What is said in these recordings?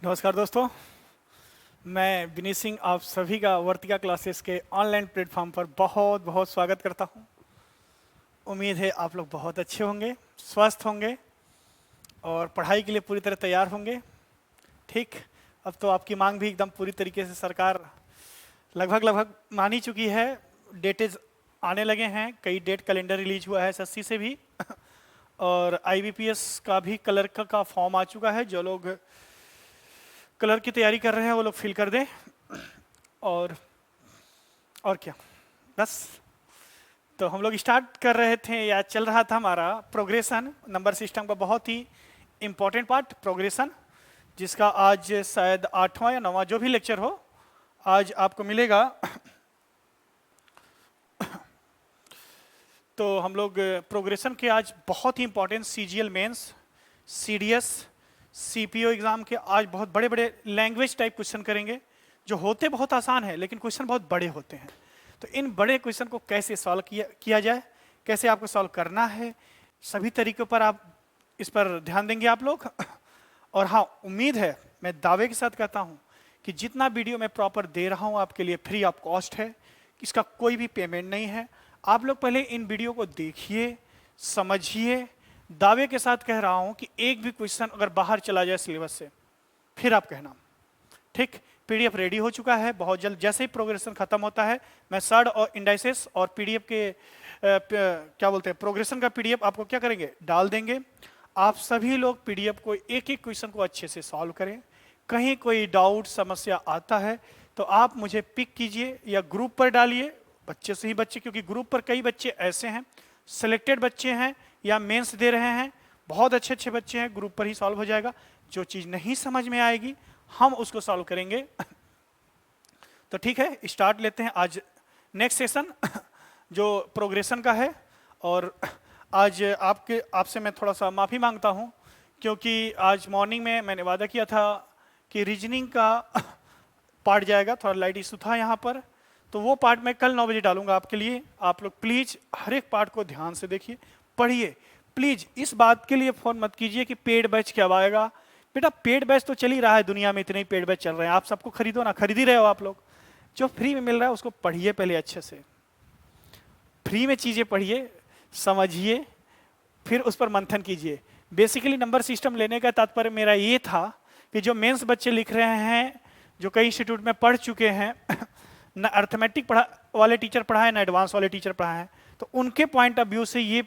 नमस्कार दोस्तों, मैं विनीत सिंह आप सभी का वर्तिका क्लासेस के ऑनलाइन प्लेटफॉर्म पर बहुत बहुत स्वागत करता हूं। उम्मीद है आप लोग बहुत अच्छे होंगे, स्वस्थ होंगे और पढ़ाई के लिए पूरी तरह तैयार होंगे। ठीक, अब तो आपकी मांग भी एकदम पूरी तरीके से सरकार लगभग लगभग मान ही चुकी है। डेटेज आने लगे हैं, कई डेट कैलेंडर रिलीज हुआ है एसएससी से भी और आईबीपीएस का भी क्लर्क का फॉर्म आ चुका है। जो लोग क्लर्क की तैयारी कर रहे हैं वो लोग फिल कर दें। और क्या, बस। तो हम लोग स्टार्ट कर रहे थे या चल रहा था हमारा प्रोग्रेशन नंबर सिस्टम का बहुत ही इम्पोर्टेंट पार्ट प्रोग्रेशन, जिसका आज शायद 8वां या 9वां जो भी लेक्चर हो आज आपको मिलेगा। तो हम लोग प्रोग्रेशन के आज बहुत ही important CGL mains, CDS, CPO exam के आज बहुत बड़े बड़े लैंग्वेज टाइप क्वेश्चन करेंगे, जो होते बहुत आसान है लेकिन क्वेश्चन बहुत बड़े होते हैं। तो इन बड़े क्वेश्चन को कैसे सॉल्व किया जाए, कैसे आपको सॉल्व करना है, सभी तरीकों पर आप इस पर ध्यान देंगे आप लोग। और हाँ, उम्मीद है, मैं दावे के साथ कहता हूँ कि जितना वीडियो मैं प्रॉपर दे रहा हूँ आपके लिए फ्री ऑफ कॉस्ट है, इसका कोई भी पेमेंट नहीं है। आप लोग पहले इन वीडियो को देखिए, समझिए। दावे के साथ कह रहा हूँ कि एक भी क्वेश्चन अगर बाहर चला जाए सिलेबस से फिर आप कहना। ठीक, पीडीएफ रेडी हो चुका है, बहुत जल्द जैसे ही प्रोग्रेशन खत्म होता है मैं सर्ड और इंडाइसेस और पीडीएफ के क्या बोलते हैं प्रोग्रेशन का पीडीएफ आपको क्या करेंगे, डाल देंगे। आप सभी लोग पीडीएफ को एक एक क्वेश्चन को अच्छे से सॉल्व करें। कहीं कोई डाउट समस्या आता है तो आप मुझे पिक कीजिए या ग्रुप पर डालिए, बच्चे से ही बच्चे, क्योंकि ग्रुप पर कई बच्चे ऐसे हैं, सिलेक्टेड बच्चे हैं या मेंस दे रहे हैं, बहुत अच्छे अच्छे बच्चे हैं, ग्रुप पर ही सॉल्व हो जाएगा। जो चीज़ नहीं समझ में आएगी हम उसको सॉल्व करेंगे। तो ठीक है, स्टार्ट लेते हैं आज नेक्स्ट सेशन जो प्रोग्रेशन का है। और आज आपसे मैं थोड़ा सा माफ़ी मांगता हूं, क्योंकि आज मॉर्निंग में मैंने वादा किया था कि रीजनिंग का पार्ट जाएगा, थोड़ा लाइट इशू था यहाँ पर, तो वो पार्ट मैं कल 9 बजे डालूंगा आपके लिए। आप लोग प्लीज़ हर एक पार्ट को ध्यान से देखिए, पढ़िए। प्लीज़ इस बात के लिए फ़ोन मत कीजिए कि पेड बैच कब आएगा। बेटा पेड बैच तो चल ही रहा है, दुनिया में इतने ही पेड बैच चल रहे हैं, आप सबको खरीदो ना, खरीद ही रहे हो आप लोग। जो फ्री में मिल रहा है उसको पढ़िए पहले अच्छे से, फ्री में चीज़ें पढ़िए, समझिए, फिर उस पर मंथन कीजिए। बेसिकली नंबर सिस्टम लेने का तात्पर्य मेरा ये था कि जो मेंस बच्चे लिख रहे हैं, जो कई इंस्टीट्यूट में पढ़ चुके हैं न अर्थमेटिक पढ़ा वाले टीचर पढ़ाए, न एडवांस वाले टीचर पढ़ाए, तो उनके पॉइंट ऑफ व्यू से ये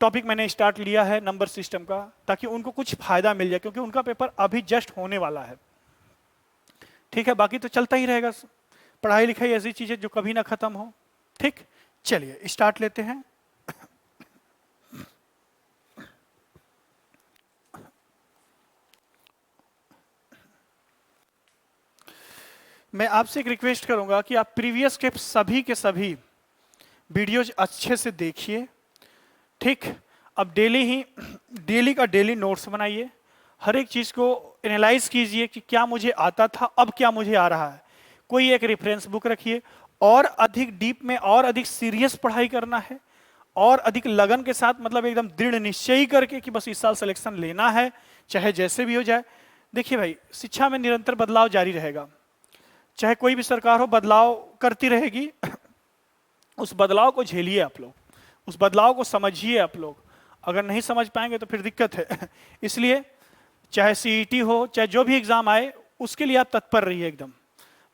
टॉपिक मैंने स्टार्ट लिया है नंबर सिस्टम का, ताकि उनको कुछ फायदा मिल जाए, क्योंकि उनका पेपर अभी जस्ट होने वाला है। ठीक है, बाकी तो चलता ही रहेगा, पढ़ाई लिखाई ऐसी चीज है जो कभी ना खत्म हो। ठीक, चलिए स्टार्ट लेते हैं। मैं आपसे एक रिक्वेस्ट करूंगा कि आप प्रीवियस के सभी वीडियोज अच्छे से देखिए। ठीक, अब डेली का डेली नोट्स बनाइए, हर एक चीज़ को एनालाइज कीजिए कि क्या मुझे आता था, अब क्या मुझे आ रहा है। कोई एक रेफरेंस बुक रखिए, और अधिक डीप में और अधिक सीरियस पढ़ाई करना है, और अधिक लगन के साथ, मतलब एकदम दृढ़ निश्चय करके कि बस इस साल सिलेक्शन लेना है, चाहे जैसे भी हो जाए। देखिए भाई, शिक्षा में निरंतर बदलाव जारी रहेगा, चाहे कोई भी सरकार हो, बदलाव करती रहेगी। उस बदलाव को झेलिए आप लोग, उस बदलाव को समझिए आप लोग। अगर नहीं समझ पाएंगे तो फिर दिक्कत है। इसलिए चाहे सीईटी हो, चाहे जो भी एग्जाम आए, उसके लिए आप तत्पर रहिए एकदम।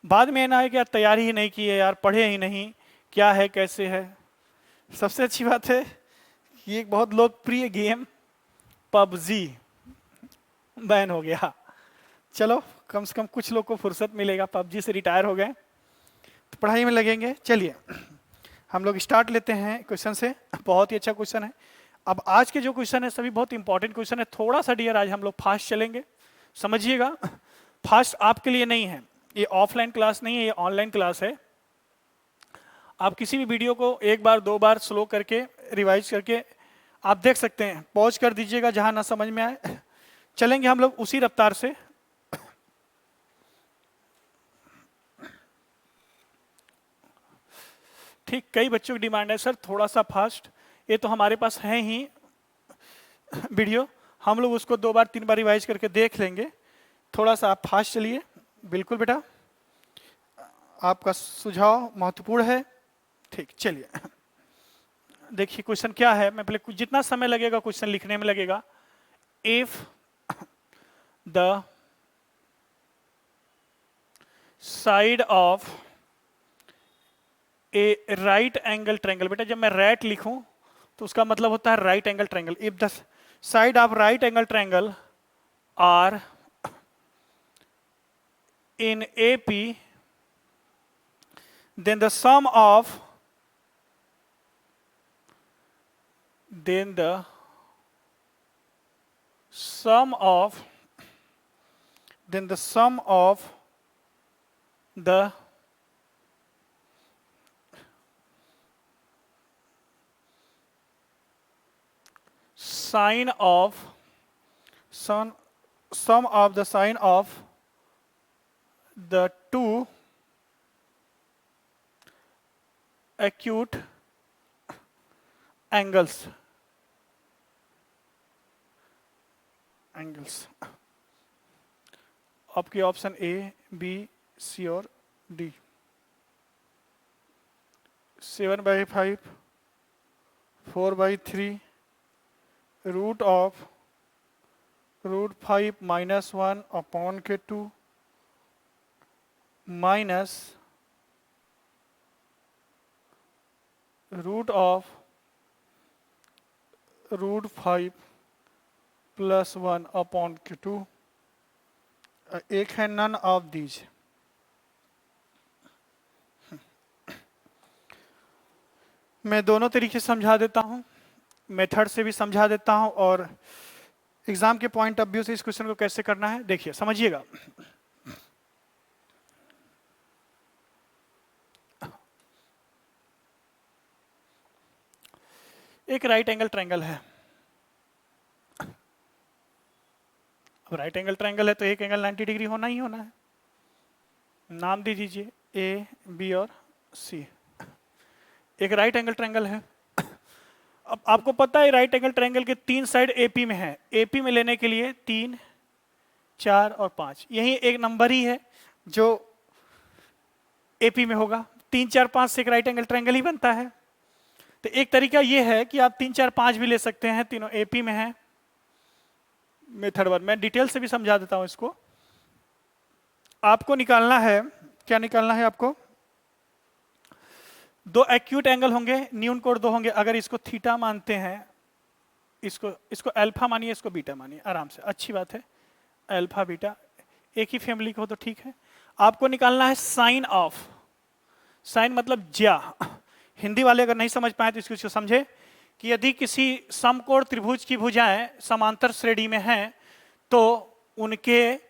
बाद में ना है कि यार तैयारी ही नहीं की है, यार पढ़े ही नहीं, क्या है कैसे है। सबसे अच्छी बात है कि एक बहुत लोकप्रिय गेम पबजी बैन हो गया। चलो कम से कम कुछ लोग को फुर्सत मिलेगा, पबजी से रिटायर हो गए तो पढ़ाई में लगेंगे। चलिए हम लोग स्टार्ट लेते हैं क्वेश्चन से। बहुत ही अच्छा क्वेश्चन है। अब आज के जो क्वेश्चन है सभी बहुत इंपॉर्टेंट क्वेश्चन है। थोड़ा सा डियर आज हम लोग फास्ट चलेंगे, समझिएगा। फास्ट आपके लिए नहीं है, ये ऑफलाइन क्लास नहीं है, ये ऑनलाइन क्लास है। आप किसी भी वीडियो को एक बार दो बार स्लो करके रिवाइज करके आप देख सकते हैं, पॉज कर दीजिएगा जहां ना समझ में आए। चलेंगे हम लोग उसी रफ्तार से। ठीक, कई बच्चों की डिमांड है सर थोड़ा सा फास्ट, ये तो हमारे पास है ही वीडियो, हम लोग उसको दो बार तीन बार रिवाइज करके देख लेंगे, थोड़ा सा आप फास्ट चलिए। बिल्कुल बेटा, आपका सुझाव महत्वपूर्ण है। ठीक, चलिए देखिए क्वेश्चन क्या है। मैं पहले जितना समय लगेगा क्वेश्चन लिखने में लगेगा। If the side of a right angle triangle, बेटा जब मैं राइट लिखूं तो उसका मतलब होता है right angle triangle. If the side of right angle triangle are in AP, then the sum of the sum of the sine of sum of the sine of the two acute angles आपके option A, B, सी और D. 7/5, 4/3, √5 -1 upon K2 minus √5 plus 1 upon Q2। एक है none of these. मैं दोनों तरीके से समझा देता हूं, मेथड से भी समझा देता हूं और एग्जाम के पॉइंट ऑफ व्यू से इस क्वेश्चन को कैसे करना है देखिए, समझिएगा। एक राइट एंगल ट्रायंगल है। अब राइट एंगल ट्रायंगल है तो एक एंगल 90 डिग्री होना ही होना है। नाम दे दीजिए ए, बी और सी। एक राइट एंगल ट्रायंगल है। अब आपको पता है राइट एंगल ट्रायंगल के 3 साइड एपी में है। एपी में लेने के लिए 3, 4 और 5, यही एक नंबर ही है जो एपी में होगा। 3, 4, 5 से एक राइट एंगल ट्रायंगल ही बनता है। तो एक तरीका यह है कि आप 3, 4, 5 भी ले सकते हैं, तीनों एपी में है। मेथड 1 मैं डिटेल से भी समझा देता हूं इसको। आपको निकालना है, क्या निकालना है आपको? 2 एक्यूट एंगल होंगे, न्यून कोण 2 होंगे। अगर इसको थीटा मानते हैं, इसको अल्फा मानिए, इसको बीटा मानिए, आराम से, अच्छी बात है। अल्फा बीटा एक ही फैमिली को हो तो ठीक है। आपको निकालना है साइन ऑफ। साइन मतलब ज्या। हिंदी वाले अगर नहीं समझ पाए तो इसको समझे कि यदि किसी समकोण त्रिभुज की भुजाएं समांतर श्रेणी में हैं तो उनके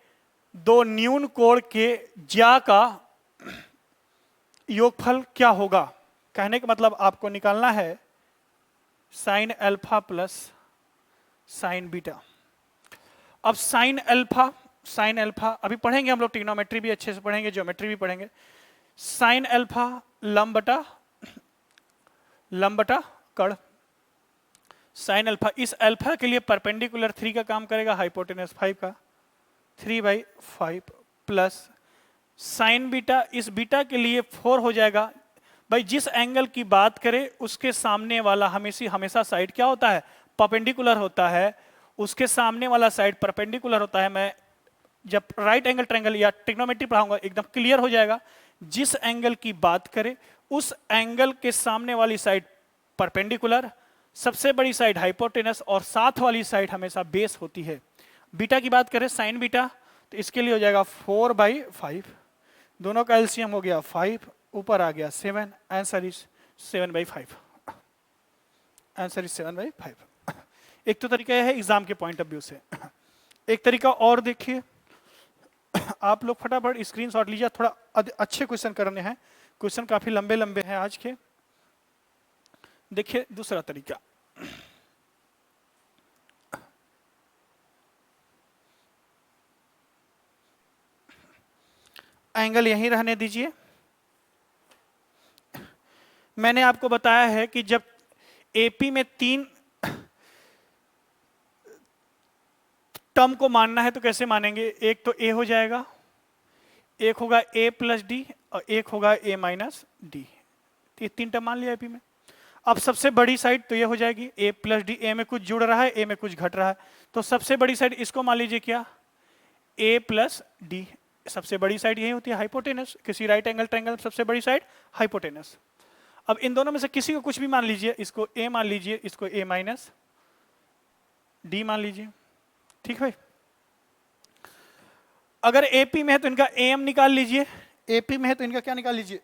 2 न्यून कोण के ज्या का योगफल क्या होगा। कहने का मतलब आपको निकालना है sign alpha plus sine beta. अब साइन अल्फा अभी पढ़ेंगे हम लोग, ट्रिग्नोमेट्री भी अच्छे से पढ़ेंगे, ज्योमेट्री भी पढ़ेंगे। साइन अल्फा लंब बटा कर्ण। साइन अल्फा, इस अल्फा के लिए परपेंडिकुलर 3 का काम करेगा, हाइपोटेनस 5 का, 3/5 प्लस साइन बीटा, इस बीटा के लिए 4 हो जाएगा। भाई जिस एंगल की बात करें उसके सामने वाला हमेशा साइड क्या होता है? परपेंडिकुलर होता है। उसके सामने वाला साइड परपेंडिकुलर होता है। मैं जब राइट एंगल ट्रायंगल या ट्रिग्नोमेट्री पढ़ाऊंगा एकदम क्लियर हो जाएगा। जिस एंगल की बात करें उस एंगल के सामने वाली साइड परपेंडिकुलर, सबसे बड़ी साइड हाइपोटेनस और साथ वाली साइड हमेशा बेस होती है। बीटा की बात करें साइन बीटा तो इसके लिए हो जाएगा 4/5, दोनों का एलसीएम हो गया 5, ऊपर आ गया 7, आंसर इज 7/5। Answer is 7/5। एक तो तरीका यह है एग्जाम के पॉइंट ऑफ व्यू से। एक तरीका और देखिए, आप लोग फटाफट स्क्रीनशॉट लीजिए, थोड़ा अच्छे क्वेश्चन करने हैं। क्वेश्चन काफी लंबे लंबे हैं आज के। देखिए दूसरा तरीका, एंगल यहीं रहने दीजिए। मैंने आपको बताया है कि जब एपी में 3 टर्म को मानना है तो कैसे मानेंगे? एक तो ए हो जाएगा, एक होगा ए प्लस डी और एक होगा ए माइनस डी। ये 3 टर्म मान लिया एपी में। अब सबसे बड़ी साइड तो ये हो जाएगी ए प्लस डी, ए में कुछ जुड़ रहा है, ए में कुछ घट रहा है, तो सबसे बड़ी साइड इसको मान लीजिए क्या, ए प्लस डी। सबसे बड़ी साइड यही होती है हाइपोटेनस, किसी राइट एंगल ट्रायंगल सबसे बड़ी साइड हाइपोटेनस। अब इन दोनों में से किसी को कुछ भी मान लीजिए, इसको ए मान लीजिए, इसको ए माइनस डी मान लीजिए, ठीक है। अगर एपी में है तो इनका एम निकाल लीजिए, एपी में है तो इनका क्या निकाल लीजिए,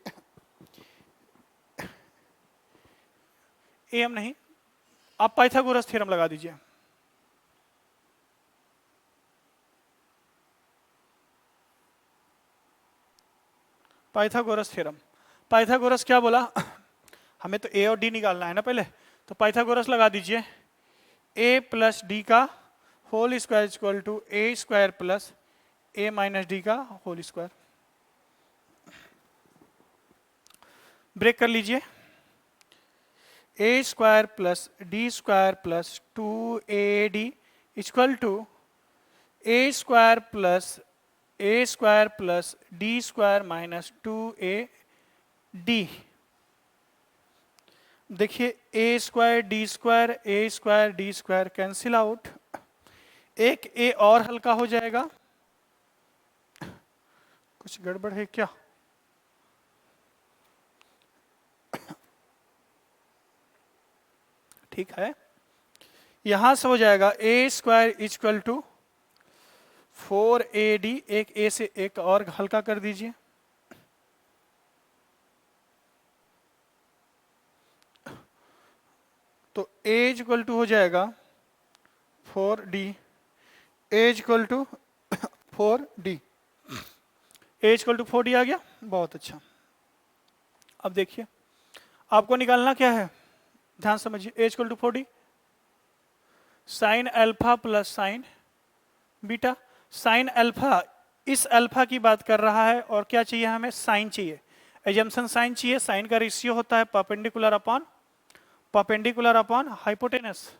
एम नहीं, आप पाइथागोरस थ्योरम लगा दीजिए। पाइथागोरस थ्योरम, पाइथागोरस क्या बोला, हमें तो ए और डी निकालना है ना पहले, तो पाइथागोरस लगा दीजिए, ए प्लस डी का whole square equal to a square plus a minus d का होल स्क्वायर। ब्रेक कर लीजिए, a square plus d square plus 2ad equal to a square plus d square minus 2ad। देखिए a square d square cancel out, एक a और हल्का हो जाएगा। कुछ गड़बड़ है क्या? ठीक है, यहां से हो जाएगा ए स्क्वायर इक्वल टू 4ad, एक ए से एक और हल्का कर दीजिए, तो a इक्वल टू हो जाएगा 4d, a equal to 4d, a equal to 4d आ गया, बहुत अच्छा। अब देखिए आपको निकालना क्या है, ध्यान समझिए, a equal to 4d, sine alpha plus sine beta. Sine alpha इस अल्फा की बात कर रहा है, और क्या चाहिए हमें, साइन चाहिए, एजम्पशन साइन चाहिए। साइन का रेशियो होता है perpendicular upon hypotenuse,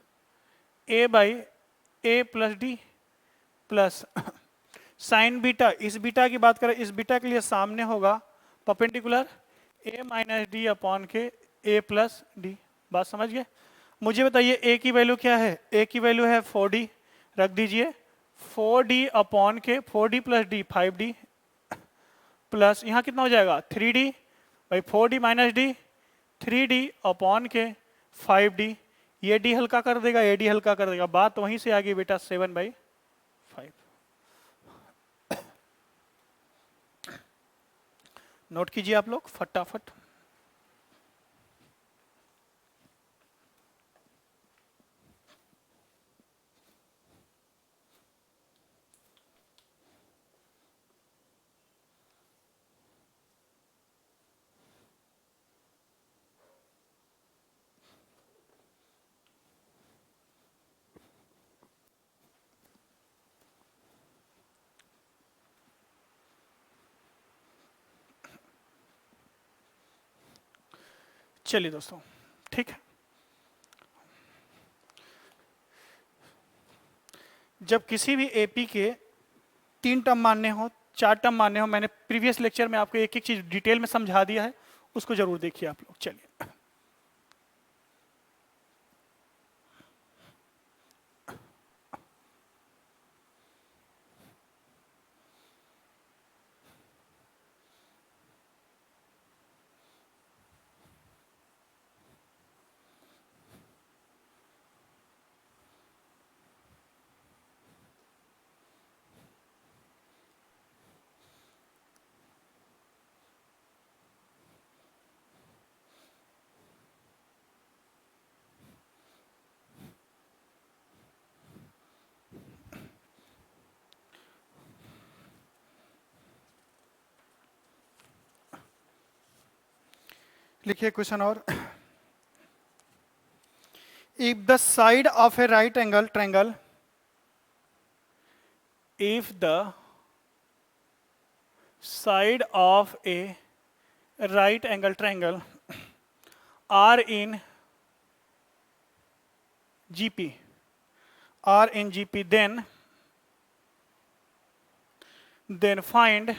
a by A plus D plus sine beta, इस बीटा की बात करें, इस बीटा के लिए सामने होगा perpendicular a minus D upon के a प्लस डी। बात समझ गए? मुझे बताइए a की वैल्यू क्या है, a की वैल्यू है 4d, रख दीजिए 4d अपॉन के 4d plus D 5d plus यहाँ कितना हो जाएगा 3d by 4d minus D 3d upon के 5d, ये d हल्का कर देगा, ये d हल्का कर देगा, बात वहीं से आ गई बेटा 7/5। नोट कीजिए आप लोग फटाफट। चलिए दोस्तों, ठीक है, जब किसी भी एपी के 3 टर्म मानने हो, 4 टर्म मानने हो, मैंने प्रीवियस लेक्चर में आपको एक एक चीज डिटेल में समझा दिया है, उसको जरूर देखिए आप लोग। चलिए लिखिए क्वेश्चन और, if the side of a right angle triangle, if the side of a right angle triangle are in GP, then then find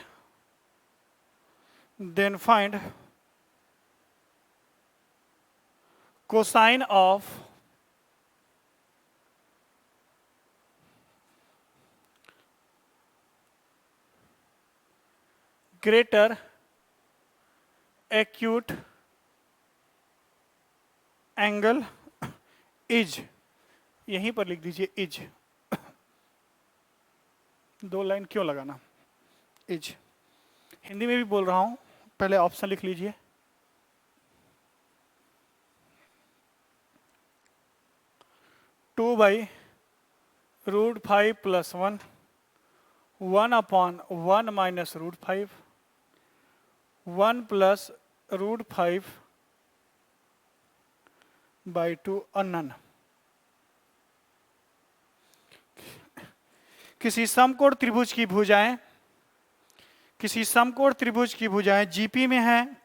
cosine of greater acute angle is, यहीं पर लिख दीजिए इज, दो लाइन क्यों लगाना, is. Hindi में भी बोल रहा हूं, पहले ऑप्शन लिख लीजिए। Two by √5 + 1, 1/1 - √5, 1 + √5 by 2 unknown. किसी समकोण त्रिभुज की भुजाएं, किसी समकोण त्रिभुज की भुजाएं जीपी में है,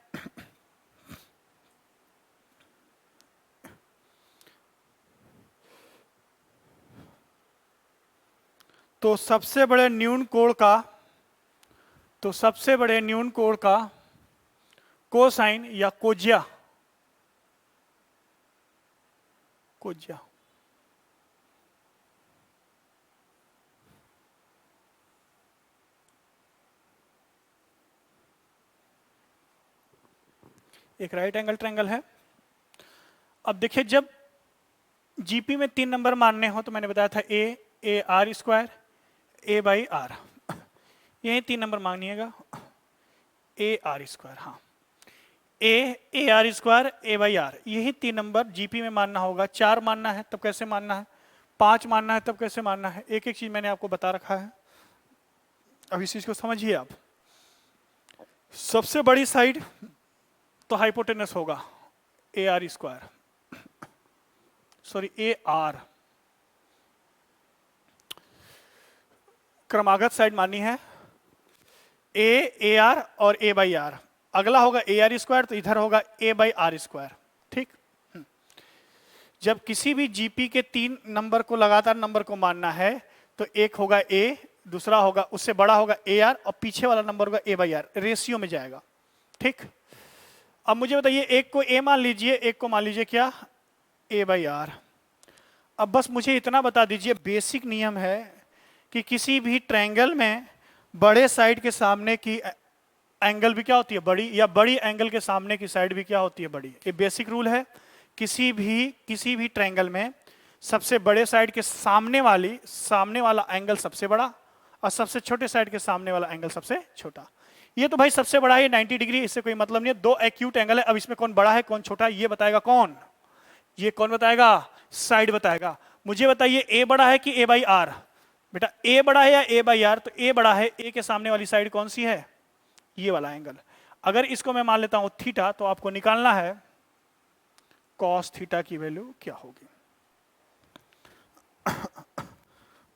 तो सबसे बड़े न्यून कोण का कोसाइन या कोज्या एक राइट एंगल ट्रायंगल है। अब देखिए, जब जीपी में 3 नंबर मानने हो तो मैंने बताया था ए आर स्क्वायर, A/R, यही 3 नंबर मांगनिएगा, AR², हाँ, AR², A/R, यही 3 नंबर जीपी में मानना होगा। 4 मानना है तब कैसे मानना है, 5 मानना है तब कैसे मानना है, एक एक चीज मैंने आपको बता रखा है। अब इस चीज को समझिए आप। सबसे बड़ी साइड तो हाइपोटेनस होगा AR², सॉरी AR। क्रमागत साइड माननी है AR और A/R। अगला होगा AR², तो इधर होगा A/R², ठीक। जब किसी भी जीपी के 3 नंबर को लगातार नंबर को मानना है तो एक होगा A, दूसरा होगा, उससे बड़ा होगा AR, और पीछे वाला नंबर होगा A/R, रेशियो में जाएगा, ठीक। अब मुझे बताइए, एक को A मान लीजिए, एक को मान लीजिए क्या, A/R। अब बस मुझे इतना बता दीजिए, बेसिक नियम है कि किसी भी ट्रायंगल में बड़े साइड के सामने की एंगल भी क्या होती है, बड़ी, या बड़ी एंगल के सामने की साइड भी क्या होती है, बड़ी। ये बेसिक रूल है। किसी भी ट्रायंगल में सबसे बड़े साइड के सामने वाला एंगल सबसे बड़ा, और सबसे छोटे साइड के सामने वाला एंगल सबसे छोटा। ये तो भाई सबसे बड़ा है 90 डिग्री, इससे कोई मतलब नहीं है। 2 एक्यूट एंगल है, अब इसमें कौन बड़ा है कौन छोटा है ये बताएगा कौन, ये कौन बताएगा, साइड बताएगा। मुझे बताइए A बड़ा है कि A/R, बेटा A बड़ा है या A/R, तो A बड़ा है। A के सामने वाली साइड कौन सी है, ये वाला एंगल। अगर इसको मैं मान लेता हूं थीटा, तो आपको निकालना है cos थीटा की वैल्यू क्या होगी,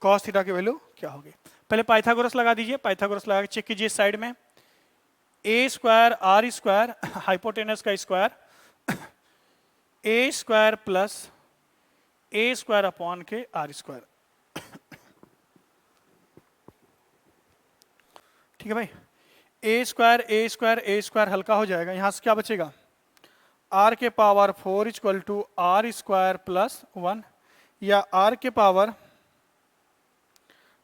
cos थीटा की वैल्यू क्या होगी। पहले पाइथागोरस लगा दीजिए, पाइथागोरस लगा के चेक कीजिए साइड में। A² R², हाइपोटेनस का स्क्वायर, A² + A² / R², ठीक है भाई। A² हल्का हो जाएगा, यहां से क्या बचेगा, R⁴ = R² + 1, या R⁴ (4 -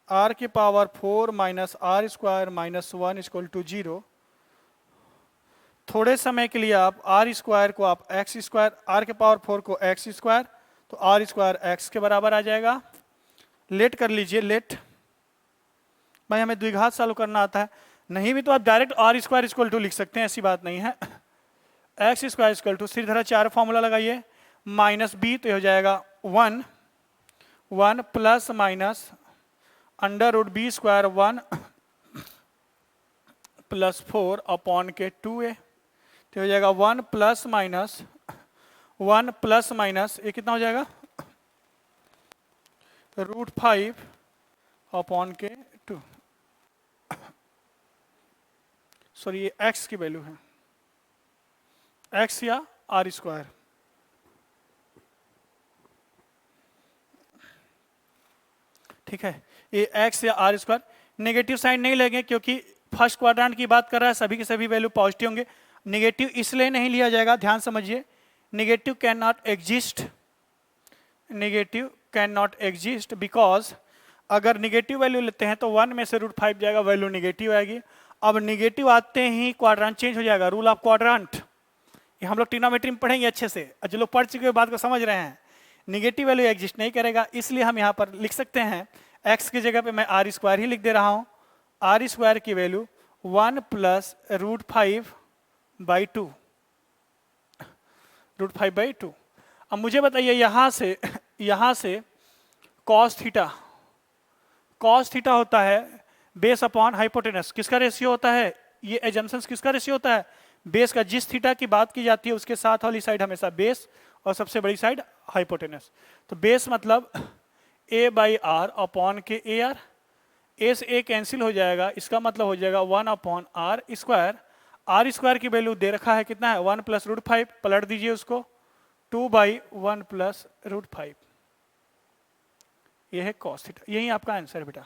R² - 1) = 0। थोड़े समय के लिए आप R² को आप x², R⁴ को x², तो R² x के बराबर आ जाएगा। लेट कर लीजिए, लेट। भाई हमें द्विघात चालू करना आता है, नहीं भी तो आप डायरेक्ट R² = लिख सकते हैं, ऐसी बात नहीं है। x² सीधा 4 फॉर्मूला लगाइए, -b, तो हो जाएगा 1 + √b² 1 + 4/2a, तो हो जाएगा 1 ± ये कितना हो जाएगा, √5/2। सॉरी, ये x की वैल्यू है, x या R²। ठीक है, ये x या R²। नेगेटिव साइन नहीं लेंगे क्योंकि फर्स्ट क्वाड्रेंट की बात कर रहा है, सभी के सभी वैल्यू पॉजिटिव होंगे। नेगेटिव इसलिए नहीं लिया जाएगा, ध्यान समझिए, negative can not exist, negative can not exist because अगर निगेटिव वैल्यू लेते हैं तो 1 में से √5 जाएगा, वैल्यू निगेटिव आएगी। अब निगेटिव आते ही क्वाड्रेंट चेंज हो जाएगा, रूल ऑफ क्वाड्रेंट, ये हम लोग ट्रिग्नोमेट्री में पढ़ेंगे अच्छे से, जो लोग पढ़ चुके बात को समझ रहे हैं। निगेटिव वैल्यू एग्जिस्ट नहीं करेगा, इसलिए हम यहाँ पर लिख सकते हैं x की जगह पे मैं r² ही लिख दे रहा हूँ। r² की वैल्यू 1 + √5/2, √5/2। अब मुझे बताइए यहाँ से cos थीटा होता है बेस अपॉन हाइपोटेनस, किसका रेशियो होता है? ये एजम्पशंस किसका रेशियो होता है? बेस का। जिस थीटा की बात की जाती है उसके साथ वाली साइड हमेशा बेस और सबसे बड़ी साइड हाइपोटेनस। तो बेस मतलब a/r अपॉन के AR, a से a कैंसिल हो जाएगा, इसका मतलब हो जाएगा 1/r²। r² की वैल्यू दे रखा है कितना है? 1 + √5, पलट दीजिए उसको, 2/1 + √5। ये है cos थीटा, यही आपका आंसर बेटा।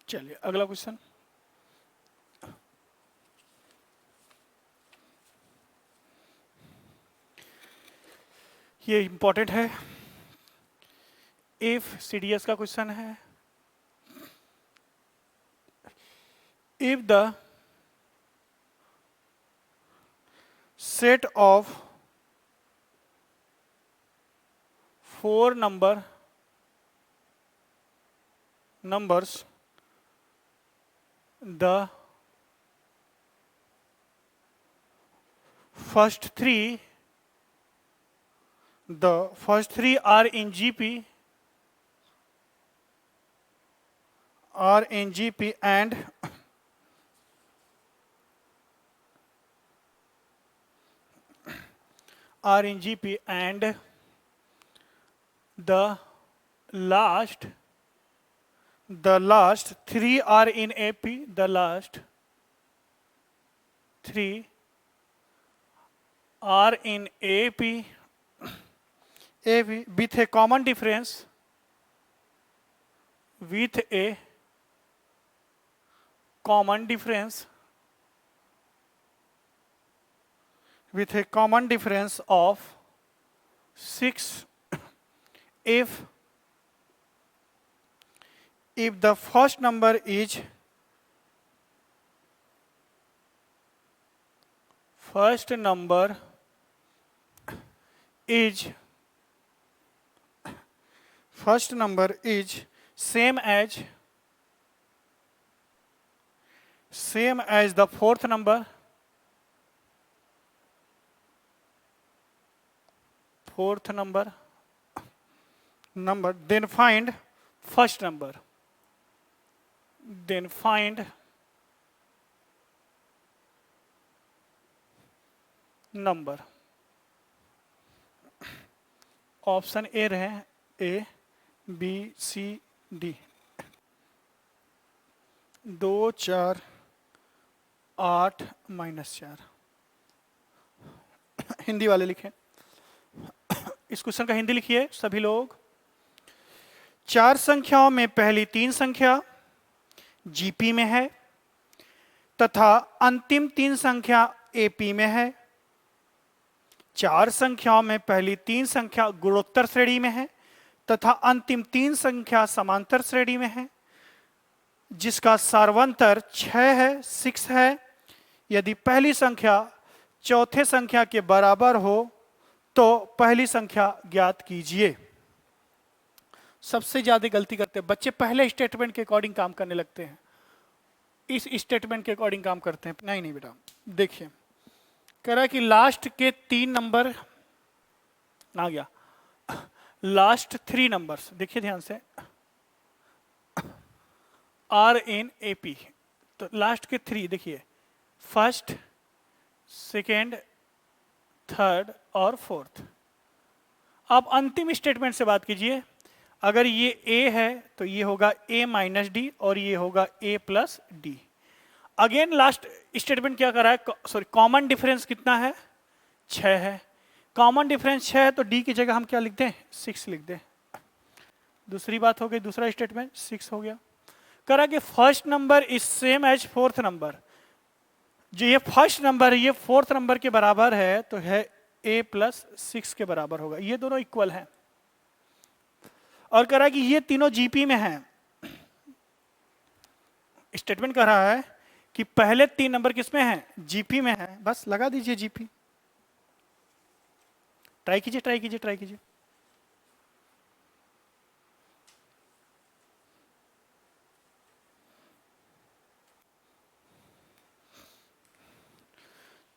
चलिए अगला क्वेश्चन। ये इंपॉर्टेंट है, इफ CDS का क्वेश्चन है। If the set of 4 numbers the first three are in GP and the last 3 are in AP, the last 3 are in AP with a common difference, of 6 if the first number is same as the fourth number, then find first number, then find number। Option A रहे A, B, C, D। 2, 4, 8 -4। Hindi वाले लिखें, इस question का हिंदी लिखिए सभी लोग। 4 संख्याओं में पहली 3 संख्या GP में है तथा अंतिम 3 संख्या AP में है। 4 संख्याओं में पहली 3 संख्या गुणोत्तर श्रेणी में है तथा अंतिम 3 संख्या समांतर श्रेणी में है, जिसका सार्वंतर 6 है, 6 है। यदि पहली संख्या चौथे संख्या के बराबर हो तो पहली संख्या ज्ञात कीजिए। सबसे ज्यादा गलती करते हैं बच्चे, पहले स्टेटमेंट के अकॉर्डिंग काम करने लगते हैं, इस स्टेटमेंट के अकॉर्डिंग काम करते हैं। नहीं नहीं बेटा, देखिए कह रहा है कि लास्ट के 3 नंबर आ गया, लास्ट 3 नंबर्स देखिए ध्यान से, आर इन एपी। तो लास्ट के 3 देखिए, फर्स्ट, सेकेंड, थर्ड और फोर्थ। अब अंतिम स्टेटमेंट से बात कीजिए, अगर ये ए है तो ये होगा ए माइनस डी और ये होगा a plus d. Again last statement क्या कर रहा है, सॉरी कॉमन डिफरेंस कितना है, 6 है। कॉमन डिफरेंस 6 है तो डी की जगह हम क्या लिख दें, 6 लिख दें। दूसरी बात हो गई, दूसरा स्टेटमेंट 6 हो गया। कह रहा कि first number is same as fourth number. जो ये फर्स्ट नंबर है ये फोर्थ नंबर के बराबर है तो है a प्लस 6 के बराबर होगा, ये दोनों इक्वल हैं। और कह रहा है कि ये तीनों जीपी में हैं। स्टेटमेंट कह रहा है कि पहले 3 नंबर किसमें हैं, जीपी में हैं, बस लगा दीजिए जीपी। ट्राई कीजिए ट्राई कीजिए ट्राई कीजिए।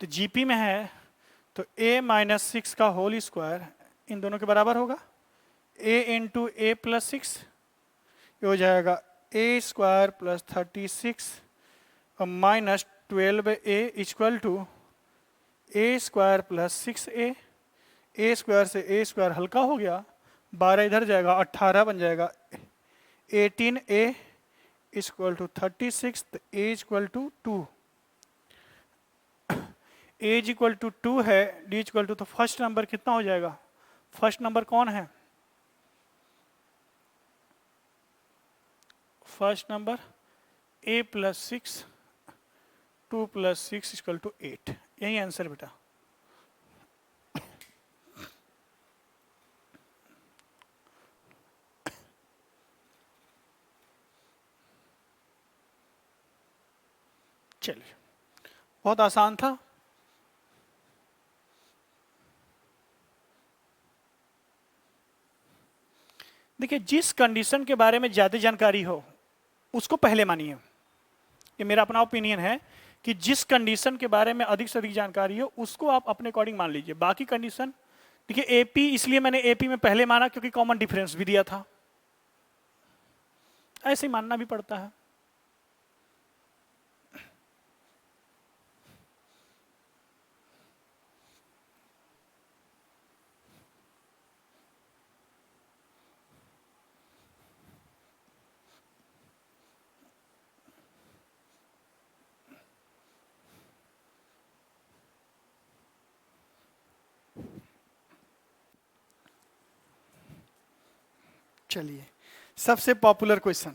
तो जीपी में है तो a माइनस 6 का होल स्क्वायर इन दोनों के बराबर होगा, a इंटू ए प्लस 6, ये हो जाएगा a स्क्वायर प्लस 36 और minus 12a equal to a square plus 6a। a square से a स्क्वायर हल्का हो गया, 12 इधर जाएगा, 18 बन जाएगा। 18a इक्वल टू 36, तो a equal to 2। A equal to 2 है, डी इक्वल टू, तो फर्स्ट नंबर कितना हो जाएगा, फर्स्ट नंबर कौन है, first number a plus 6, 2 plus 6 equal to 8। यही आंसर बेटा। चलिए, बहुत आसान था। देखिए, जिस कंडीशन के बारे में ज्यादा जानकारी हो उसको पहले मानिए। ये मेरा अपना ओपिनियन है कि जिस कंडीशन के बारे में अधिक से अधिक जानकारी हो उसको आप अपने अकॉर्डिंग मान लीजिए। बाकी कंडीशन, देखिए एपी, इसलिए मैंने एपी में पहले माना क्योंकि कॉमन डिफरेंस भी दिया था, ऐसे ही मानना भी पड़ता है। चलिए, सबसे पॉपुलर क्वेश्चन,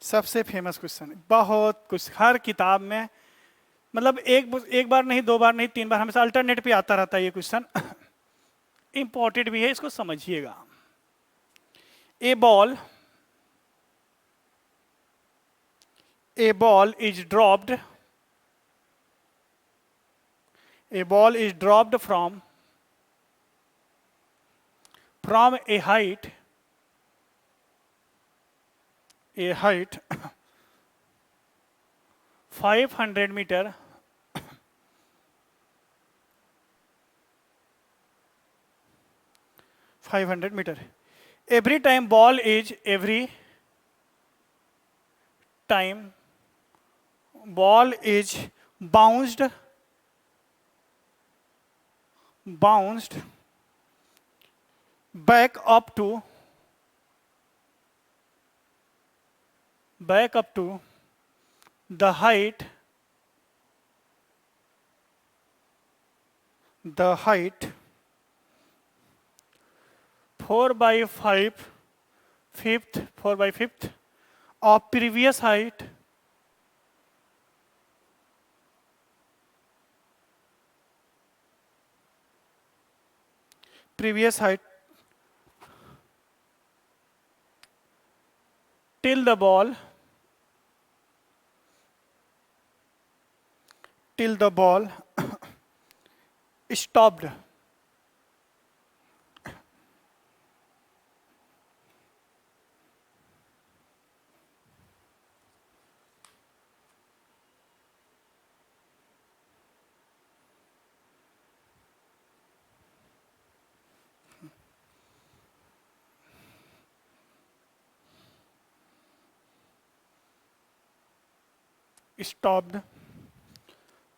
सबसे फेमस क्वेश्चन, बहुत कुछ हर किताब में, मतलब एक बार नहीं, 2 बार नहीं, 3 बार, हमेशा अल्टरनेट पे आता रहता है ये क्वेश्चन। इंपॉर्टेंट भी है, इसको समझिएगा। A ball is dropped, a ball is dropped from a height 500 meter, every time ball is bounced back up to the height 4/5 of previous height, previous height till the ball stopped. Stopped.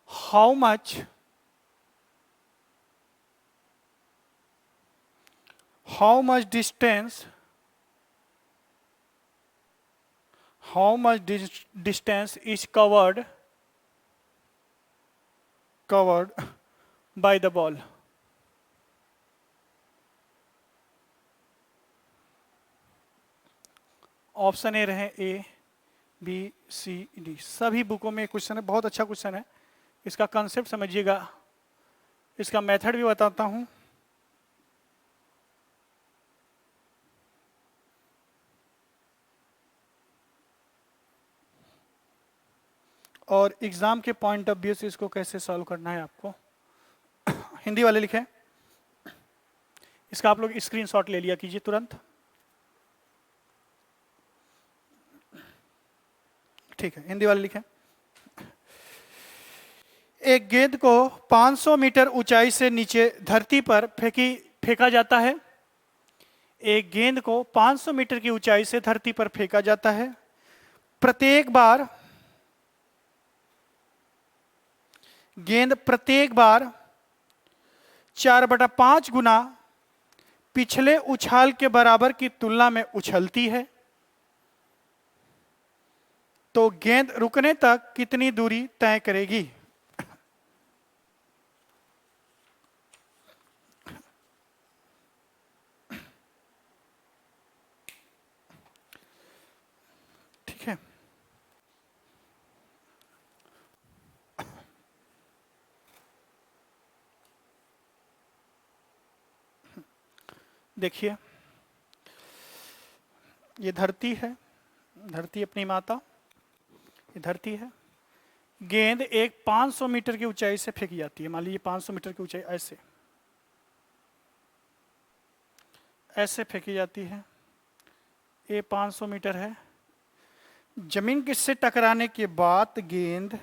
How much distance is covered by the ball? Option A रहे ए, B, सी, D. सभी बुकों में question है, बहुत अच्छा question है। इसका concept समझिएगा, इसका मेथड भी बताता हूं। और एग्जाम के पॉइंट ऑफ व्यू से इसको कैसे सॉल्व करना है आपको। हिंदी वाले लिखें, इसका आप लोग स्क्रीनशॉट ले लिया कीजिए तुरंत। ठीक है, हिंदी वाले लिखें। एक गेंद को 500 मीटर ऊंचाई से नीचे धरती पर फेंका जाता है। एक गेंद को 500 मीटर की ऊंचाई से धरती पर फेंका जाता है। प्रत्येक बार 4/5 गुना पिछले उछाल के बराबर की तुलना में उछलती है, तो गेंद रुकने तक कितनी दूरी तय करेगी? ठीक है, देखिए ये धरती है, धरती अपनी माता, ये धरती है। गेंद एक 500 मीटर की ऊंचाई से फेंकी जाती है। मान लीजिए 500 मीटर की ऊंचाई ऐसे फेंकी जाती है। ये 500 मीटर है। जमीन से टकराने के बाद गेंद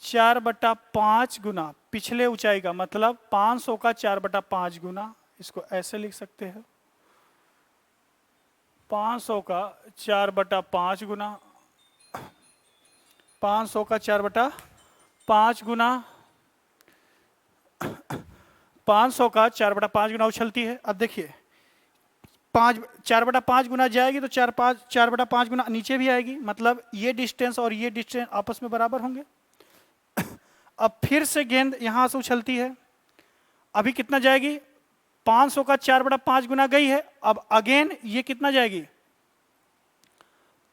4/5 गुना पिछले ऊंचाई का, मतलब 500 का 4/5 गुना, इसको ऐसे लिख सकते हैं। 500 का 4/5 गुना, 500 का 4/5 गुना, 500 का 4/5 गुना उछलती है। अब देखिए 4/5 गुना जाएगी तो 4/5 गुना नीचे भी आएगी, मतलब ये डिस्टेंस और ये डिस्टेंस आपस में बराबर होंगे। अब फिर से गेंद यहां से उछलती है। अभी कितना जाएगी? 500 का 4/5 गुना गई है। अब अगेन ये कितना जाएगी?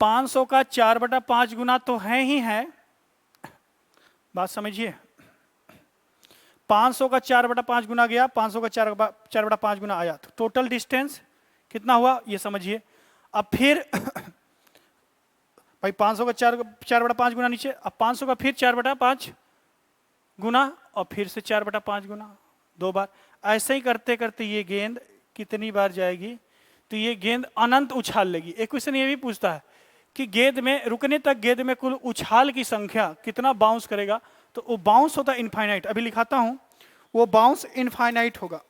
500 का 4/5 गुना तो है ही है, बात समझिए। 500 का 4/5 गुना गया, 500 का 4/5 गुना आया, तो टोटल डिस्टेंस कितना हुआ ये समझिए। अब फिर भाई 500 का 4/5 गुना नीचे, अब 500 का फिर 4/5 गुना और फिर से 4/5 गुना, 2 बार। ऐसे ही करते करते ये गेंद कितनी बार जाएगी? तो ये गेंद अनंत उछाल लेगी। एक क्वेश्चन ये भी पूछता है कि गेंद में रुकने तक गेंद में कुल उछाल की संख्या कितना बाउंस करेगा? तो वो बाउंस होता है इनफाइनाइट। अभी लिखाता हूं, वो बाउंस इनफाइनाइट होगा।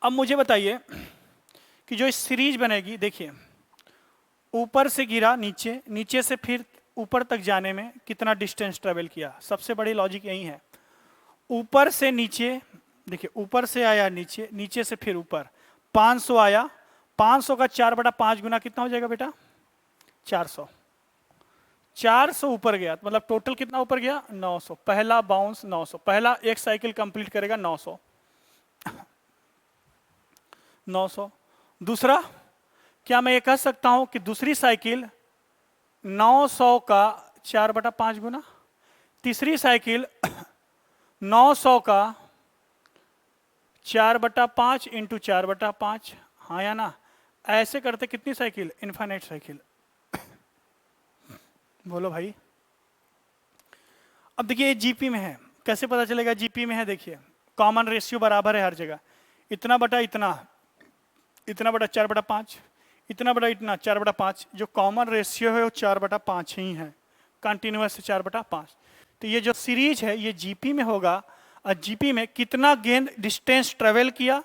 अब मुझे बताइए कि जो इस सीरीज बनेगी, देखिए ऊपर से गिरा नीचे, नीचे से फिर ऊपर तक जाने में कितना डिस्टेंस ट्रेवल किया। सबसे बड़ी लॉजिक यही है, ऊपर से नीचे, देखिए ऊपर से आया नीचे, नीचे से फिर ऊपर, 500 आया, 500 का 4/5 गुना कितना हो जाएगा बेटा? 400। 400 ऊपर गया, मतलब टोटल कितना ऊपर गया? 900। पहला बाउंस 900, पहला एक साइकिल कंप्लीट करेगा 900। 900। दूसरा, क्या मैं ये कह सकता हूं कि दूसरी साइकिल 900 का 4/5 गुना, तीसरी साइकिल 900 का 4/5 इंटू 4/5, हाँ या ना? ऐसे करते कितनी साइकिल? Infinite cycle. बोलो भाई। अब देखिए ये जीपी में है, कैसे पता चलेगा जीपी में है? देखिए कॉमन रेशियो बराबर है हर जगह, इतना बटा इतना, इतना बटा 4/5, इतना बटा इतना 4/5, जो कॉमन रेशियो है वो 4/5 ही है, कंटिन्यूअस 4/5। तो ये जो सीरीज है ये जीपी में होगा, और जीपी में कितना गेंद डिस्टेंस ट्रेवल किया,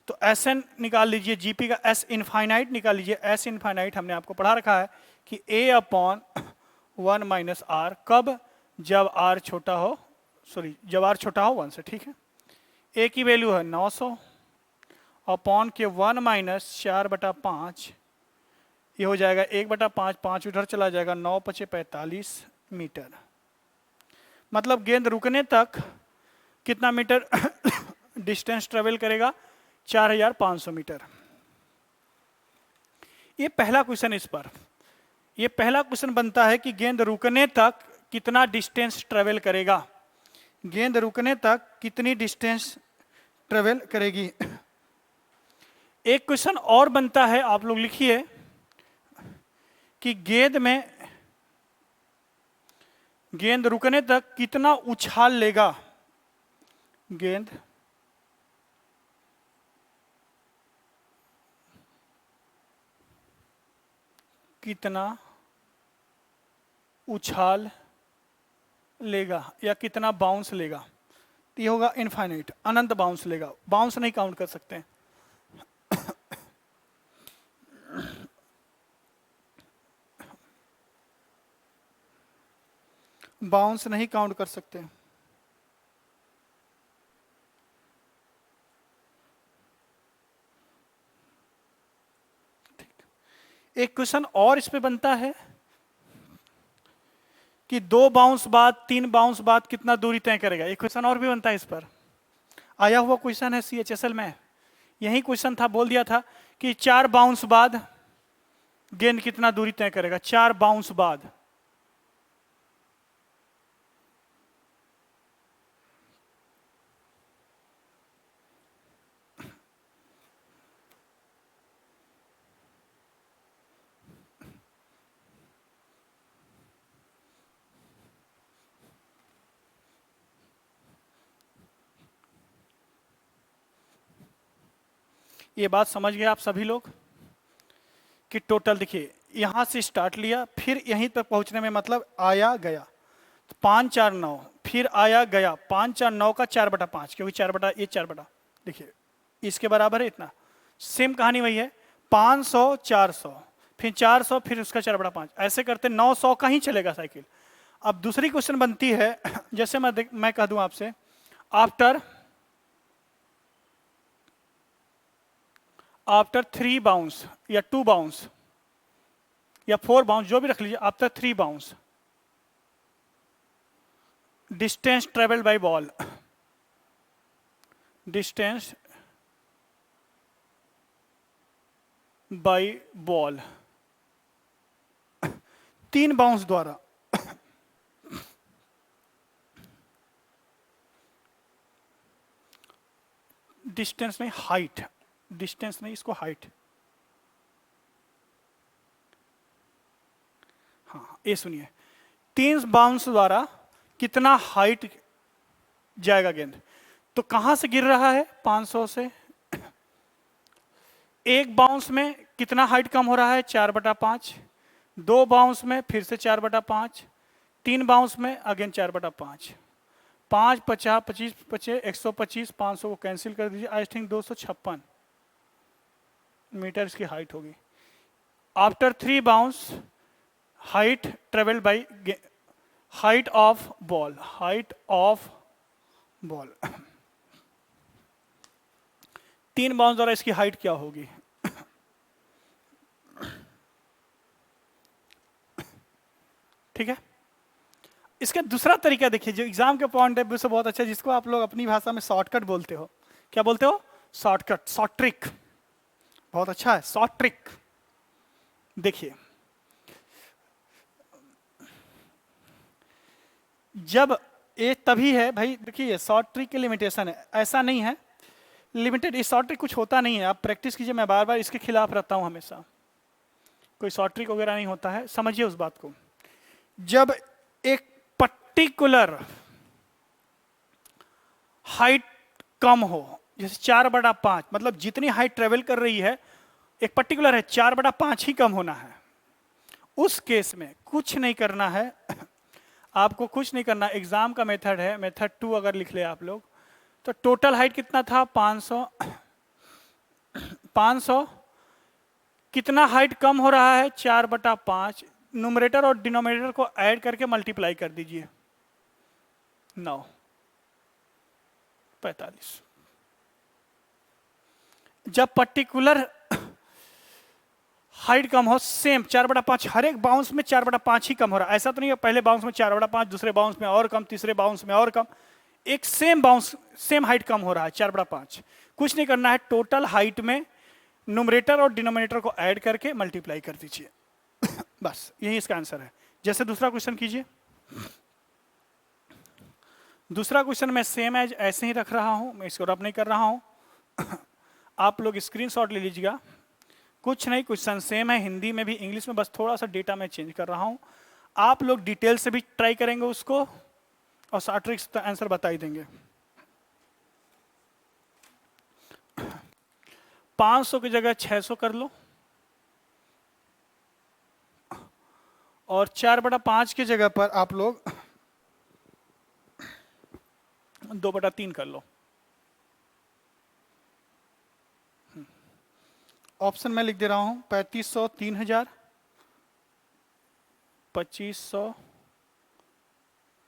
तो एस एन निकाल लीजिए, जीपी का एस इनफाइनाइट निकाल लीजिए। एस इनफाइनाइट हमने आपको पढ़ा रखा है कि A/1 माइनस आर, कब? जब आर छोटा हो, सॉरी जब आर छोटा हो 1 से, ठीक है। ए की वैल्यू है 900, अपॉन के 1 माइनस 4/5, ये हो जाएगा 1/5, 5 उधर चला जाएगा, 9×5 = 45 मीटर। मतलब गेंद रुकने तक कितना मीटर डिस्टेंस ट्रेवल करेगा? 4500 मीटर। ये पहला क्वेश्चन इस पर, ये पहला क्वेश्चन बनता है कि गेंद रुकने तक कितना डिस्टेंस ट्रेवल करेगा, गेंद रुकने तक कितनी डिस्टेंस ट्रेवल करेगी। एक क्वेश्चन और बनता है, आप लोग लिखिए, कि गेंद रुकने तक कितना उछाल लेगा, गेंद कितना उछाल लेगा या कितना बाउंस लेगा। तो ये होगा इनफाइनाइट, अनंत बाउंस लेगा, बाउंस नहीं काउंट कर सकते हैं। बाउंस नहीं काउंट कर सकते। एक क्वेश्चन और इस पे बनता है कि 2 बाउंस बाद, 3 बाउंस बाद कितना दूरी तय करेगा। एक क्वेश्चन और भी बनता है इस पर, आया हुआ क्वेश्चन है CHSL में, यही क्वेश्चन था, बोल दिया था कि 4 बाउंस बाद गेंद कितना दूरी तय करेगा, 4 बाउंस बाद। ये बात समझ गए आप सभी लोग कि टोटल देखिए यहां से स्टार्ट लिया, फिर यहीं तक पहुंचने में मतलब आया गया, तो 5 4 9, फिर आया गया 5 4 9 का 4/5, क्योंकि 4/, देखिए इसके बराबर है इतना। सेम कहानी वही है, 500 400, फिर 400, फिर उसका 4/5, ऐसे करते 900 का ही चलेगा साइकिल। अब दूसरी क्वेश्चन बनती है, जैसे मैं कह दूं आपसे, आफ्टर 3 बाउंस या 2 बाउंस या 4 बाउंस, जो भी रख लीजिए, after 3 bounce, distance travel by ball, distance by ball 3 bounce द्वारा, डिस्टेंस नहीं हाइट, डिस्टेंस नहीं, इसको हाइट, हाँ ये सुनिए, 3 बाउंस द्वारा कितना हाइट जाएगा गेंद। तो कहां से गिर रहा है? 500 से। एक बाउंस में कितना हाइट कम हो रहा है? 4/5। 2 बाउंस में फिर से 4/5। 3 बाउंस में अगेन 4/5। 5 50 25 25 125, 500 को कैंसिल कर दीजिए, आई थिंक 256 मीटर इसकी हाइट होगी। After 3 bounce, height travel by height of ball, height of ball, 3 bounce द्वारा इसकी हाइट क्या होगी? ठीक है। इसका दूसरा तरीका देखिए, जो एग्जाम के पॉइंट ऑफ व्यू से बहुत अच्छा है, जिसको आप लोग अपनी भाषा में शॉर्टकट बोलते हो। क्या बोलते हो? Shortcut, short trick. बहुत अच्छा है, शॉर्ट ट्रिक। देखिए जब ये तभी है भाई, देखिए शॉर्ट ट्रिक की लिमिटेशन है, ऐसा नहीं है लिमिटेड, इस शॉर्ट ट्रिक कुछ होता नहीं है, आप प्रैक्टिस कीजिए, मैं बार बार इसके खिलाफ रहता हूं हमेशा। कोई शॉर्ट ट्रिक वगैरह नहीं होता है, समझिए उस बात को। जब एक पर्टिकुलर हाइट कम हो, जैसे 4/5, मतलब जितनी हाइट ट्रेवल कर रही है एक पर्टिकुलर है, 4/5 ही कम होना है, उस केस में कुछ नहीं करना है। आपको कुछ नहीं करना, एग्जाम का मेथड है, मेथड 2 अगर लिख ले आप लोग, तो टोटल हाइट कितना था 500, 500 कितना हाइट कम हो रहा है 4/5, न्यूमरेटर और डिनोमिनेटर को ऐड करके मल्टीप्लाई कर दीजिए, 9, 45। जब पर्टिकुलर हाइट कम हो, सेम 4/5, हर एक बाउंस में 4/5 ही कम हो रहा है, ऐसा तो नहीं है पहले बाउंस में 4/5, दूसरे बाउंस में और कम, तीसरे बाउंस में और कम, एक सेम बाउंस सेम हाइट कम हो रहा है 4/5। कुछ नहीं करना है, टोटल हाइट में न्यूमरेटर और डिनोमिनेटर को ऐड करके मल्टीप्लाई कर दीजिए। बस यही इसका आंसर है। जैसे दूसरा क्वेश्चन कीजिए। दूसरा क्वेश्चन मैं सेम एज ऐसे ही रख रहा हूं, मैं इसको रब नहीं कर रहा हूं। आप लोग स्क्रीनशॉट ले लीजिएगा। कुछ नहीं, क्वेश्चन सेम है, हिंदी में भी इंग्लिश में, बस थोड़ा सा डेटा मैं चेंज कर रहा हूं। आप लोग डिटेल से भी ट्राई करेंगे उसको और शॉर्ट ट्रिक्स तो आंसर बता ही देंगे। 500 की जगह 600 कर लो, और 4/5 की जगह पर आप लोग 2/3 कर लो। ऑप्शन में लिख दे रहा हूं, 3500 3000, 2500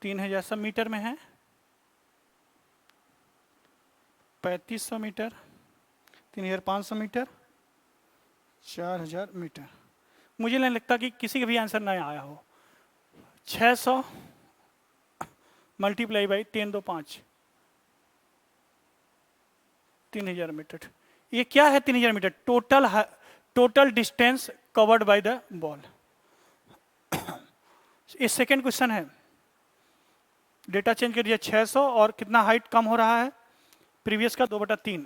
3000 सब मीटर में है, 3500 मीटर, 3500 मीटर, 4000 मीटर। मुझे नहीं लगता कि किसी का भी आंसर नहीं आया हो। 600 मल्टीप्लाई बाई 10 2 5, 3000 मीटर। ये क्या है 3000 metre? Total distance covered by the ball. ये सेकेंड क्वेश्चन है। डेटा चेंज कर दिया 600, और कितना हाइट कम हो रहा है प्रीवियस का 2/3।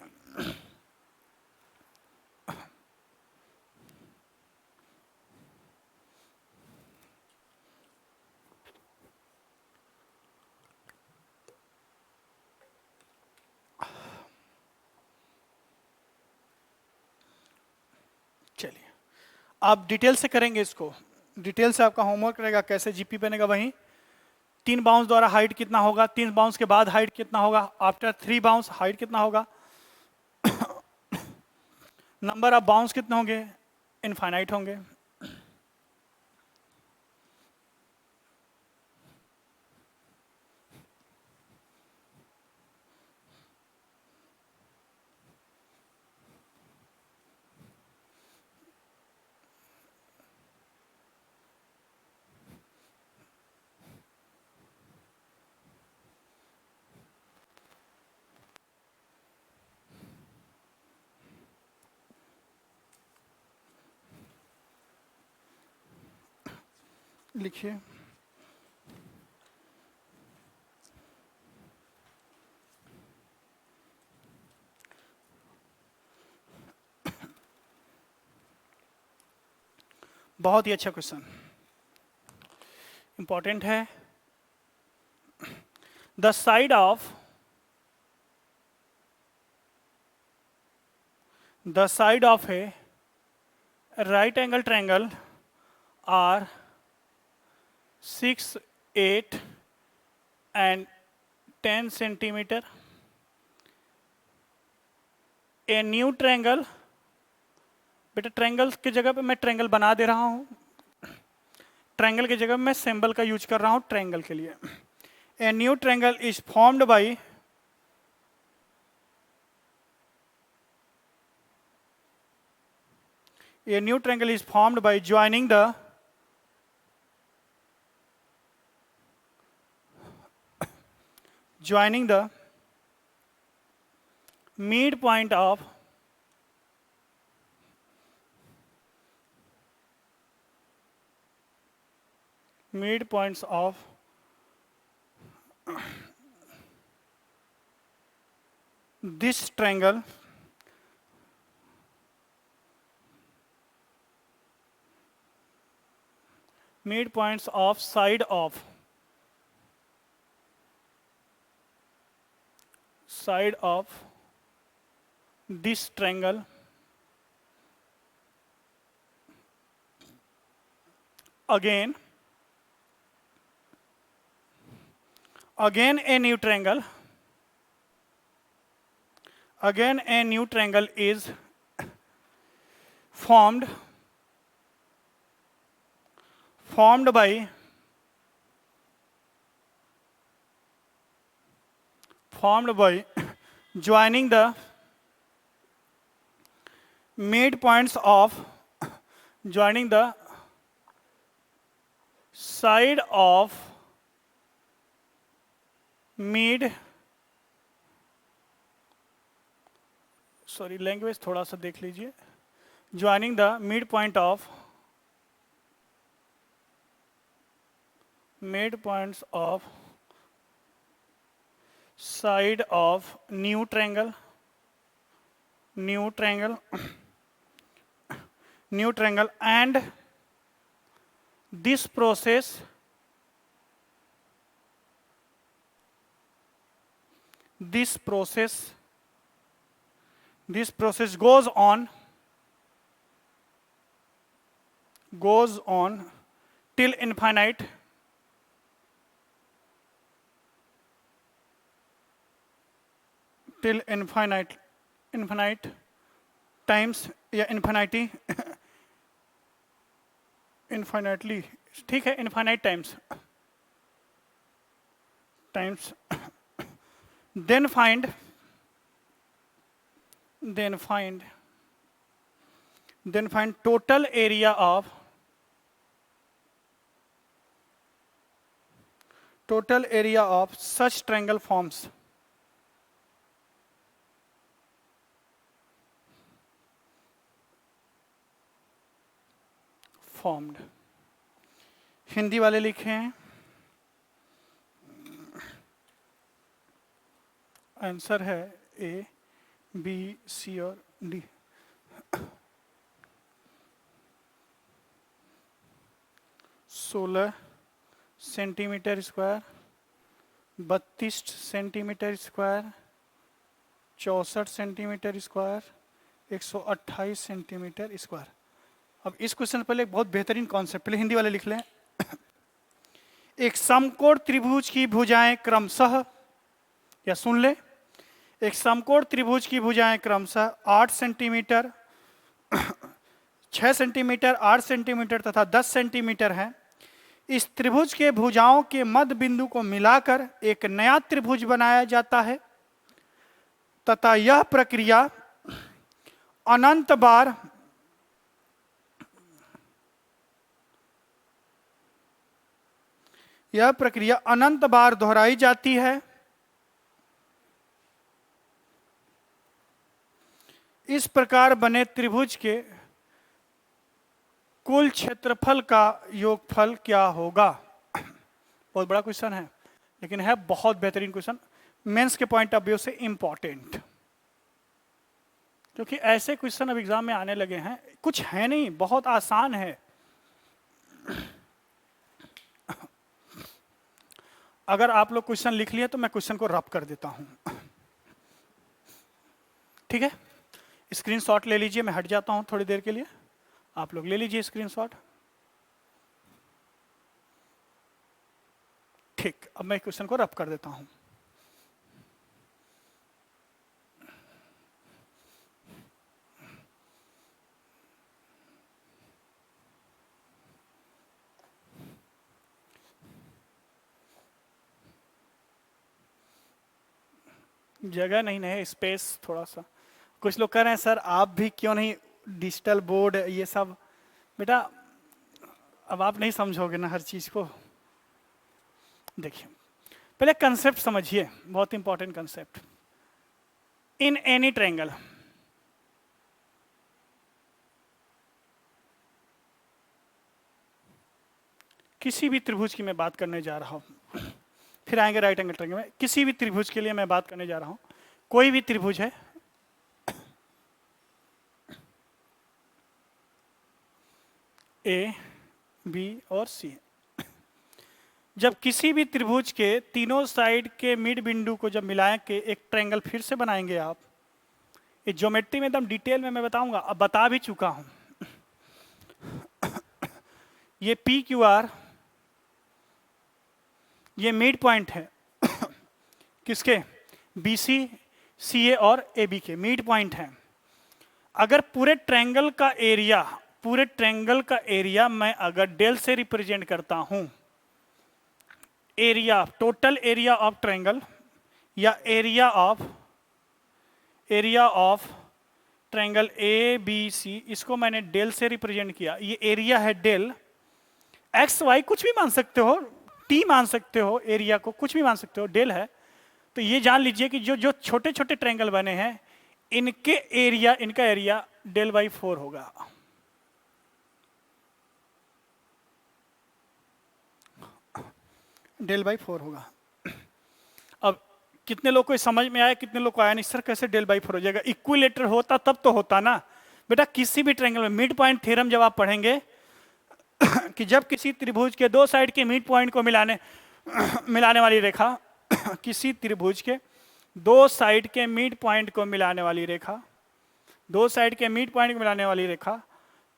चलिए आप डिटेल से करेंगे इसको, डिटेल से आपका होमवर्क रहेगा, कैसे जीपी बनेगा वहीं। 3 बाउंस द्वारा हाइट कितना होगा, 3 बाउंस के बाद हाइट कितना होगा, आफ्टर 3 बाउंस हाइट कितना होगा, नंबर ऑफ बाउंस कितने होंगे, इनफाइनाइट होंगे। लिखिए। बहुत ही अच्छा क्वेश्चन, इंपॉर्टेंट है। The side of a right angle triangle are 6, 8 and 10 centimetre. A new triangle, बेटा ट्रायंगल की जगह पे मैं ट्रायंगल बना दे रहा हूं, ट्रायंगल की जगह मैं सिंबल का यूज कर रहा हूं ट्रायंगल के लिए। ए new triangle is formed by joining the midpoint of midpoints of this triangle midpoints of side of this triangle again a new triangle is formed by joining the midpoints of side of language थोड़ा सा देख लीजिए, joining the midpoints of side of new triangle and this process goes on till infinite times या infinity infinitely, ठीक है, infinite times then find total area of such triangle formed. Hindi वाले लिखे हैं, आंसर है ए, बी, सी और D. 16 centimetre square, 32 centimetre square, 64 centimetre square, 128 centimetre square. अब इस क्वेश्चन पहले एक बहुत बेहतरीन कॉन्सेप्ट, पहले हिंदी वाले लिख लें। एक समकोण त्रिभुज की भुजाएं क्रमशः, या सुन ले, एक समकोण त्रिभुज की भुजाएं क्रमशः 8 सेंटीमीटर, 6 सेंटीमीटर, 8 सेंटीमीटर तथा 10 सेंटीमीटर है। इस त्रिभुज के भुजाओं के मध्य बिंदु को मिलाकर एक नया त्रिभुज बनाया जाता है तथा यह प्रक्रिया अनंत बार दोहराई जाती है। इस प्रकार बने त्रिभुज के कुल क्षेत्रफल का योगफल क्या होगा? बहुत बड़ा क्वेश्चन है, लेकिन है बहुत बेहतरीन क्वेश्चन, मेंस के पॉइंट ऑफ व्यू से इंपॉर्टेंट, क्योंकि ऐसे क्वेश्चन अब एग्जाम में आने लगे हैं। कुछ है नहीं, बहुत आसान है। अगर आप लोग क्वेश्चन लिख लिए तो मैं क्वेश्चन को रब कर देता हूं, ठीक है? स्क्रीनशॉट ले लीजिए, मैं हट जाता हूं थोड़ी देर के लिए, आप लोग ले लीजिए स्क्रीनशॉट। ठीक, अब मैं क्वेश्चन को रब कर देता हूं। जगह नहीं है, स्पेस थोड़ा सा। कुछ लोग कह रहे हैं सर आप भी क्यों नहीं डिजिटल बोर्ड ये सब। बेटा अब आप नहीं समझोगे ना हर चीज को। देखिए पहले कंसेप्ट समझिए, बहुत important concept. In any triangle, किसी भी त्रिभुज की मैं बात करने जा रहा हूं, फिर आएंगे राइट एंगल ट्रायंगल में। किसी भी त्रिभुज के लिए मैं बात करने जा रहा हूं, कोई भी त्रिभुज है, ए, बी और सी, जब किसी भी त्रिभुज के तीनों साइड के मिड बिंदु को जब मिला के एक ट्रायंगल फिर से बनाएंगे आप, ये ज्योमेट्री में एकदम डिटेल में मैं बताऊंगा, अब बता भी चुका हूं। ये पी क्यू आर, ये मिड पॉइंट है किसके, बी सी, सी ए और ए बी के मिड पॉइंट है। अगर पूरे ट्रायंगल का एरिया मैं अगर डेल से रिप्रेजेंट करता हूं, area, total area of triangle या area of triangle A B C, इसको मैंने डेल से रिप्रेजेंट किया। ये एरिया है डेल, एक्स वाई कुछ भी मान सकते हो, टी मान सकते हो, एरिया को कुछ भी मान सकते हो, डेल है। तो ये जान लीजिए कि जो छोटे छोटे ट्रायंगल बने हैं इनका एरिया डेल बाई 4 होगा। डेल बाई 4 होगा। अब कितने लोग को समझ में आया, कितने लोग को आया नहीं, सर कैसे डेल बाई 4 हो जाएगा, इक्विलेटर होता तब तो होता ना। बेटा किसी भी ट्रायंगल में मिड पॉइंट थ्योरम जब आप पढ़ेंगे कि जब किसी त्रिभुज के दो साइड के मिड पॉइंट को मिलाने वाली रेखा किसी त्रिभुज के दो साइड के मिड पॉइंट को मिलाने वाली रेखा, दो साइड के मिड पॉइंट को मिलाने वाली रेखा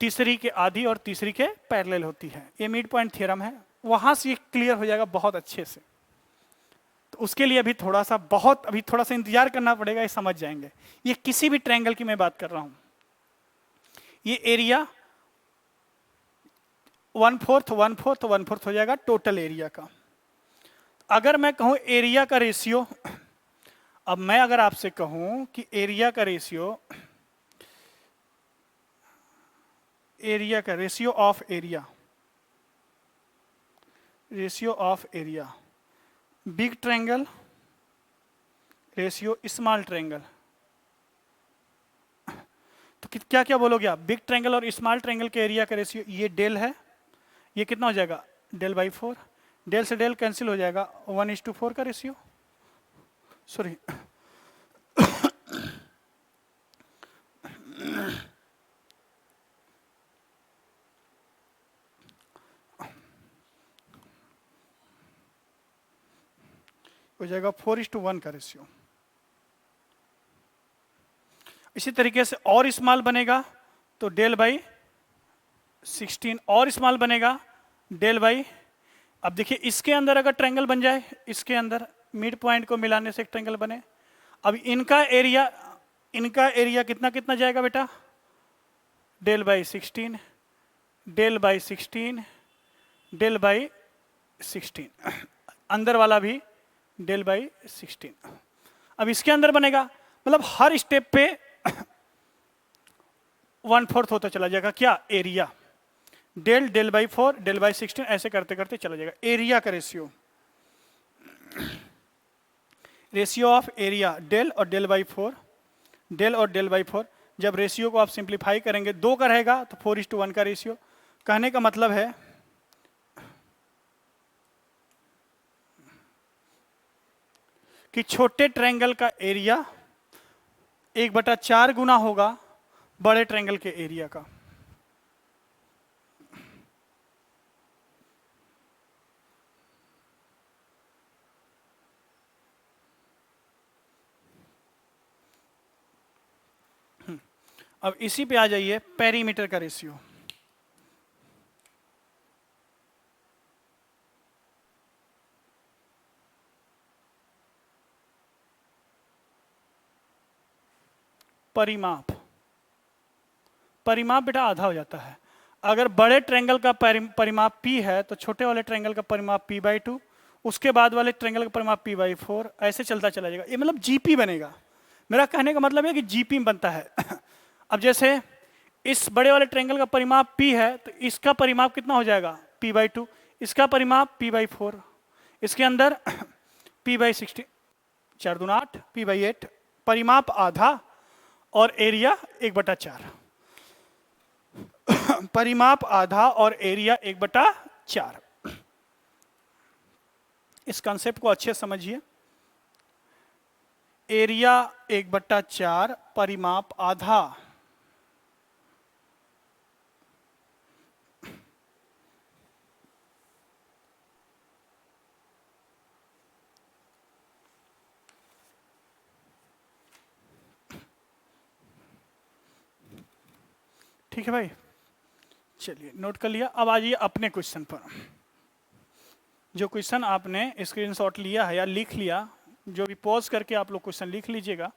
तीसरी के आधी और तीसरी के पैरेलल होती है। ये मिड पॉइंट थ्योरम है, वहां से क्लियर हो जाएगा बहुत अच्छे से। तो उसके लिए अभी थोड़ा सा इंतजार करना पड़ेगा, ये समझ जाएंगे। ये किसी भी ट्रायंगल की मैं बात कर रहा हूं। ये एरिया 1/4 हो जाएगा टोटल एरिया का। अगर मैं कहूं एरिया का रेशियो, अब मैं अगर आपसे कहूं कि एरिया का ratio of area big triangle ratio small triangle, तो क्या क्या बोलोगे आप, बिग ट्रायंगल और स्मॉल ट्रायंगल के एरिया का रेशियो, ये डेल है, ये कितना हो जाएगा डेल बाई 4, डेल से डेल कैंसिल हो जाएगा, 1:4 का रेशियो, सॉरी हो जाएगा 4:1 का रेशियो। इसी तरीके से और स्मॉल बनेगा तो डेल बाई 16, और स्मॉल बनेगा डेल बाई, अब देखिए इसके अंदर अगर ट्रायंगल बन जाए, इसके अंदर मिड पॉइंट को मिलाने से एक ट्रायंगल बने, अब इनका एरिया कितना कितना जाएगा बेटा, del by 16, del by 16, del by 16, अंदर वाला भी डेल बाई 16। अब इसके अंदर बनेगा, मतलब हर स्टेप पे 1/4 होता चला जाएगा क्या, area, del by 4, del by 16, ऐसे करते करते चला जाएगा। एरिया का रेशियो ऑफ एरिया डेल और डेल बाई 4, डेल और डेल बाई 4, जब रेशियो को आप सिंप्लीफाई करेंगे 2 का रहेगा तो 4:1 का रेशियो। कहने का मतलब है कि छोटे ट्रायंगल का एरिया 1/4 गुना होगा बड़े ट्रायंगल के एरिया का। अब इसी पे आ जाइए, पेरीमीटर का रेशियो, परिमाप बेटा आधा हो जाता है। अगर बड़े ट्रायंगल का परिमाप P है तो छोटे वाले ट्रायंगल का परिमाप P/2, उसके बाद वाले ट्रायंगल का परिमाप P/4, ऐसे चलता चला जाएगा। ये मतलब जीपी बनेगा। मेरा कहने का मतलब है कि जीपी बनता है। अब जैसे इस बड़े वाले ट्रायंगल का परिमाप P है तो इसका परिमाप कितना हो जाएगा P/2, इसका परिमाप P/4, इसके अंदर P/16, 4 दूना 8, P/8, परिमाप आधा और एरिया 1/4, परिमाप आधा और एरिया 1/4। इस कंसेप्ट को अच्छे समझिए। एरिया 1/4, परिमाप आधा। ठीक है भाई, चलिए नोट कर लिया। अब आइए अपने क्वेश्चन पर। जो क्वेश्चन आपने स्क्रीनशॉट लिया है या लिख लिया, जो भी पॉज करके आप लोग क्वेश्चन लिख लीजिएगा।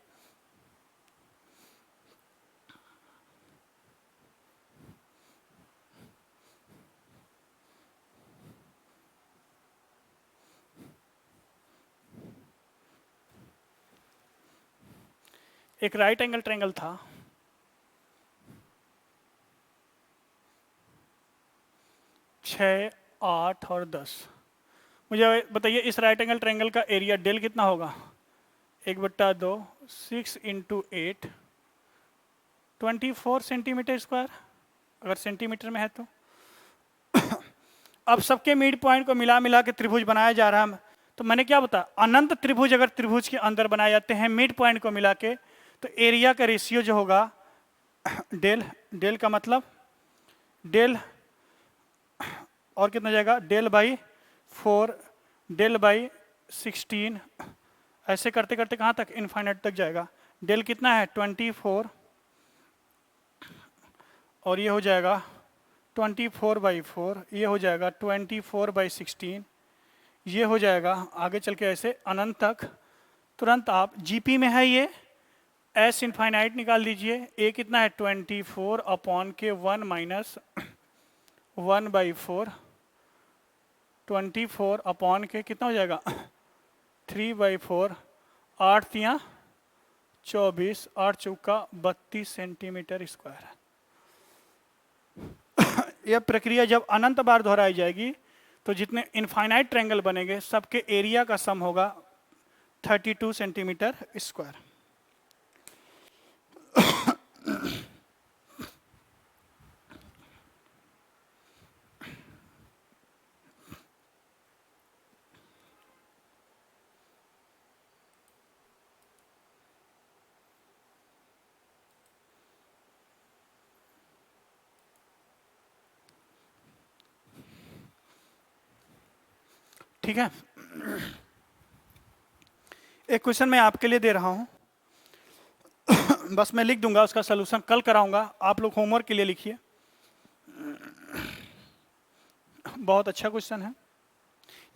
एक राइट एंगल ट्रायंगल था, छः, 8 और 10। मुझे बताइए इस राइट एंगल ट्रायंगल का एरिया डेल कितना होगा? 1/2, 6 × 8, 24 सेंटीमीटर स्क्वायर, अगर सेंटीमीटर में है तो। अब सबके मिड पॉइंट को मिला मिला के त्रिभुज बनाया जा रहा है। तो मैंने क्या बताया, अनंत त्रिभुज अगर त्रिभुज के अंदर बनाए जाते हैं मिड पॉइंट को मिला के, तो एरिया का रेशियो जो होगा डेल, डेल का मतलब डेल, और कितना जाएगा, डेल बाई 4, डेल बाई 16, ऐसे करते करते कहाँ तक, इनफाइनाइट तक जाएगा। डेल कितना है 24, और ये हो जाएगा 24/4, ये हो जाएगा 24/16, ये हो जाएगा आगे चल के ऐसे अनंत तक। तुरंत आप जीपी में है ये, एस इनफाइनाइट निकाल दीजिए। ए कितना है 24/1 माइनस 1/4, 24 कितना हो जाएगा 3/4, 8 तियाँ 24, 8 चौका 32 सेंटीमीटर स्क्वायर। यह प्रक्रिया जब अनंत बार दोहराई जाएगी तो जितने इनफाइनाइट ट्रायंगल बनेंगे सबके एरिया का सम होगा 32 सेंटीमीटर स्क्वायर। ठीक है, एक क्वेश्चन मैं आपके लिए दे रहा हूं, बस मैं लिख दूंगा, उसका सलूशन कल कराऊंगा, आप लोग होमवर्क के लिए लिखिए। बहुत अच्छा क्वेश्चन है।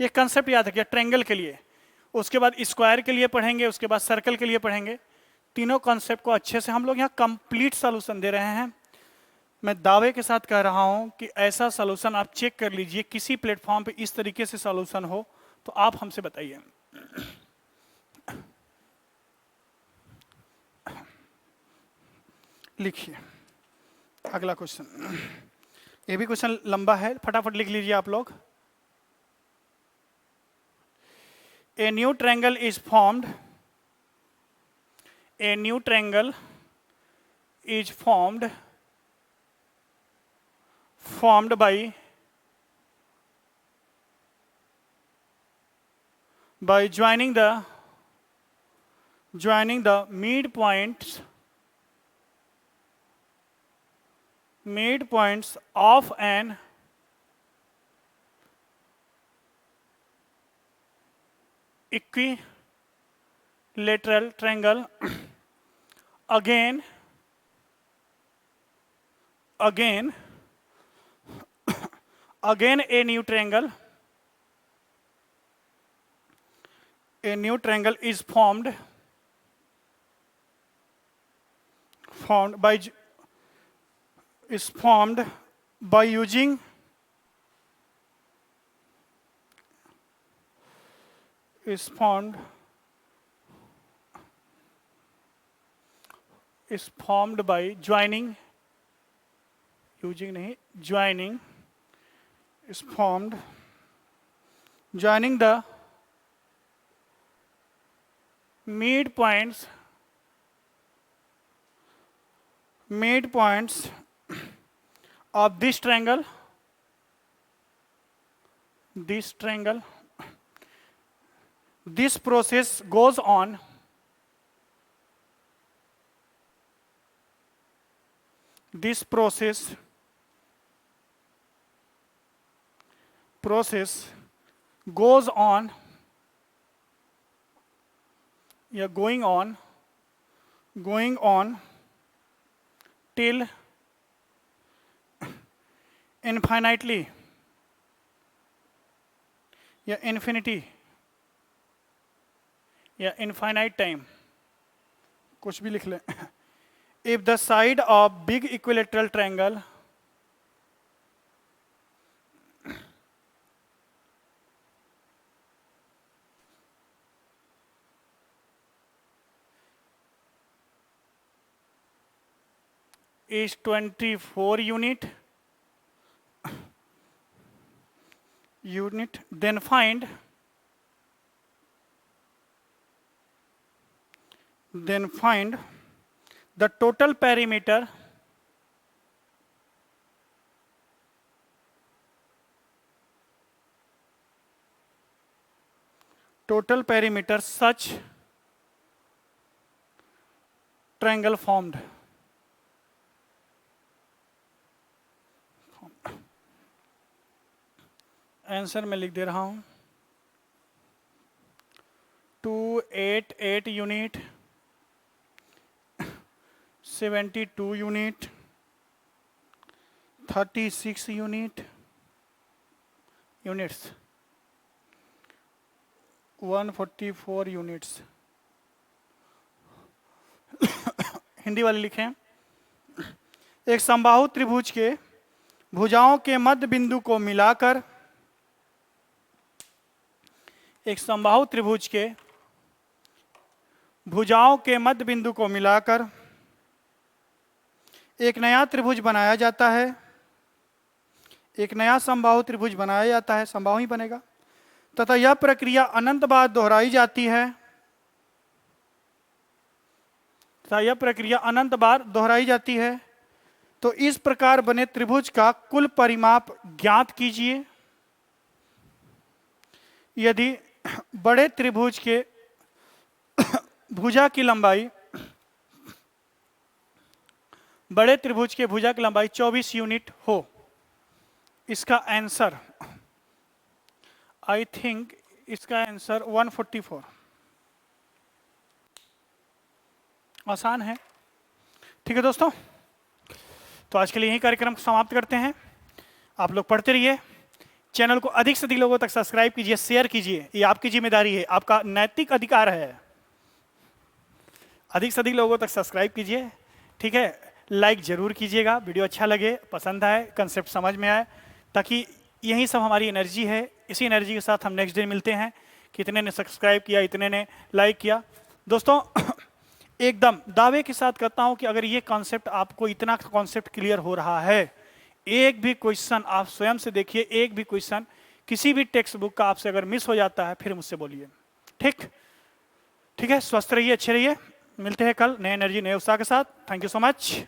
ये कंसेप्ट याद रखिए ट्रायंगल के लिए, उसके बाद स्क्वायर के लिए पढ़ेंगे, उसके बाद सर्कल के लिए पढ़ेंगे। तीनों कॉन्सेप्ट को अच्छे से हम लोग यहाँ कंप्लीट सॉल्यूशन दे रहे हैं। मैं दावे के साथ कह रहा हूं कि ऐसा सॉल्यूशन आप चेक कर लीजिए, किसी प्लेटफॉर्म पे इस तरीके से सॉल्यूशन हो तो आप हमसे बताइए। लिखिए अगला क्वेश्चन, ये भी क्वेश्चन लंबा है, फटाफट लिख लीजिए आप लोग। A new triangle is formed. A new triangle is formed by joining the midpoints of an equilateral triangle. Again a new triangle is formed by using is formed by joining, using नहीं, joining is formed joining the midpoints of this triangle. This process goes on this process goes on, going on till infinitely, infinity, infinite time, कुछ भी लिख लें. If the side of big equilateral triangle is 24 unit, then find the total perimeter such triangle formed. Answer मैं लिख दे रहा हूं. 288 unit, 72 unit, 36 units, 144 units. Hindi वाले लिखें. एक समबाहु त्रिभुज के भुजाओं के मध्य बिंदु को मिलाकर, एक समबाहु त्रिभुज के भुजाओं के मध्य बिंदु को मिलाकर एक नया त्रिभुज बनाया जाता है. एक नया समबाहु त्रिभुज बनाया जाता है, समबाहु ही बनेगा, तथा यह प्रक्रिया अनंत बार दोहराई जाती है. तो इस प्रकार बने त्रिभुज का कुल परिमाप ज्ञात कीजिए. यदि बड़े त्रिभुज के भुजा की लंबाई 24 यूनिट हो. इसका आंसर, आई थिंक इसका आंसर 144. आसान है. ठीक है दोस्तों, तो आज के लिए यही कार्यक्रम समाप्त करते हैं. आप लोग पढ़ते रहिए, चैनल को अधिक से अधिक लोगों तक सब्सक्राइब कीजिए, शेयर कीजिए. ये आपकी जिम्मेदारी है, आपका नैतिक अधिकार है. अधिक से अधिक लोगों तक सब्सक्राइब कीजिए. ठीक है, लाइक जरूर कीजिएगा, वीडियो अच्छा लगे, पसंद आए, कंसेप्ट समझ में आए, ताकि यही सब हमारी एनर्जी है. इसी एनर्जी के साथ हम नेक्स्ट डे मिलते हैं. कितने ने सब्सक्राइब किया, इतने ने लाइक किया. दोस्तों एकदम दावे के साथ कहता हूं कि अगर ये कॉन्सेप्ट आपको, इतना कॉन्सेप्ट क्लियर हो रहा है, एक भी क्वेश्चन आप स्वयं से देखिए, एक भी क्वेश्चन किसी भी टेक्स्ट बुक का आपसे अगर मिस हो जाता है, फिर मुझसे बोलिए. ठीक है, स्वस्थ रहिए, अच्छे रहिए. मिलते हैं कल नए एनर्जी, नए उत्साह के साथ. Thank you so much.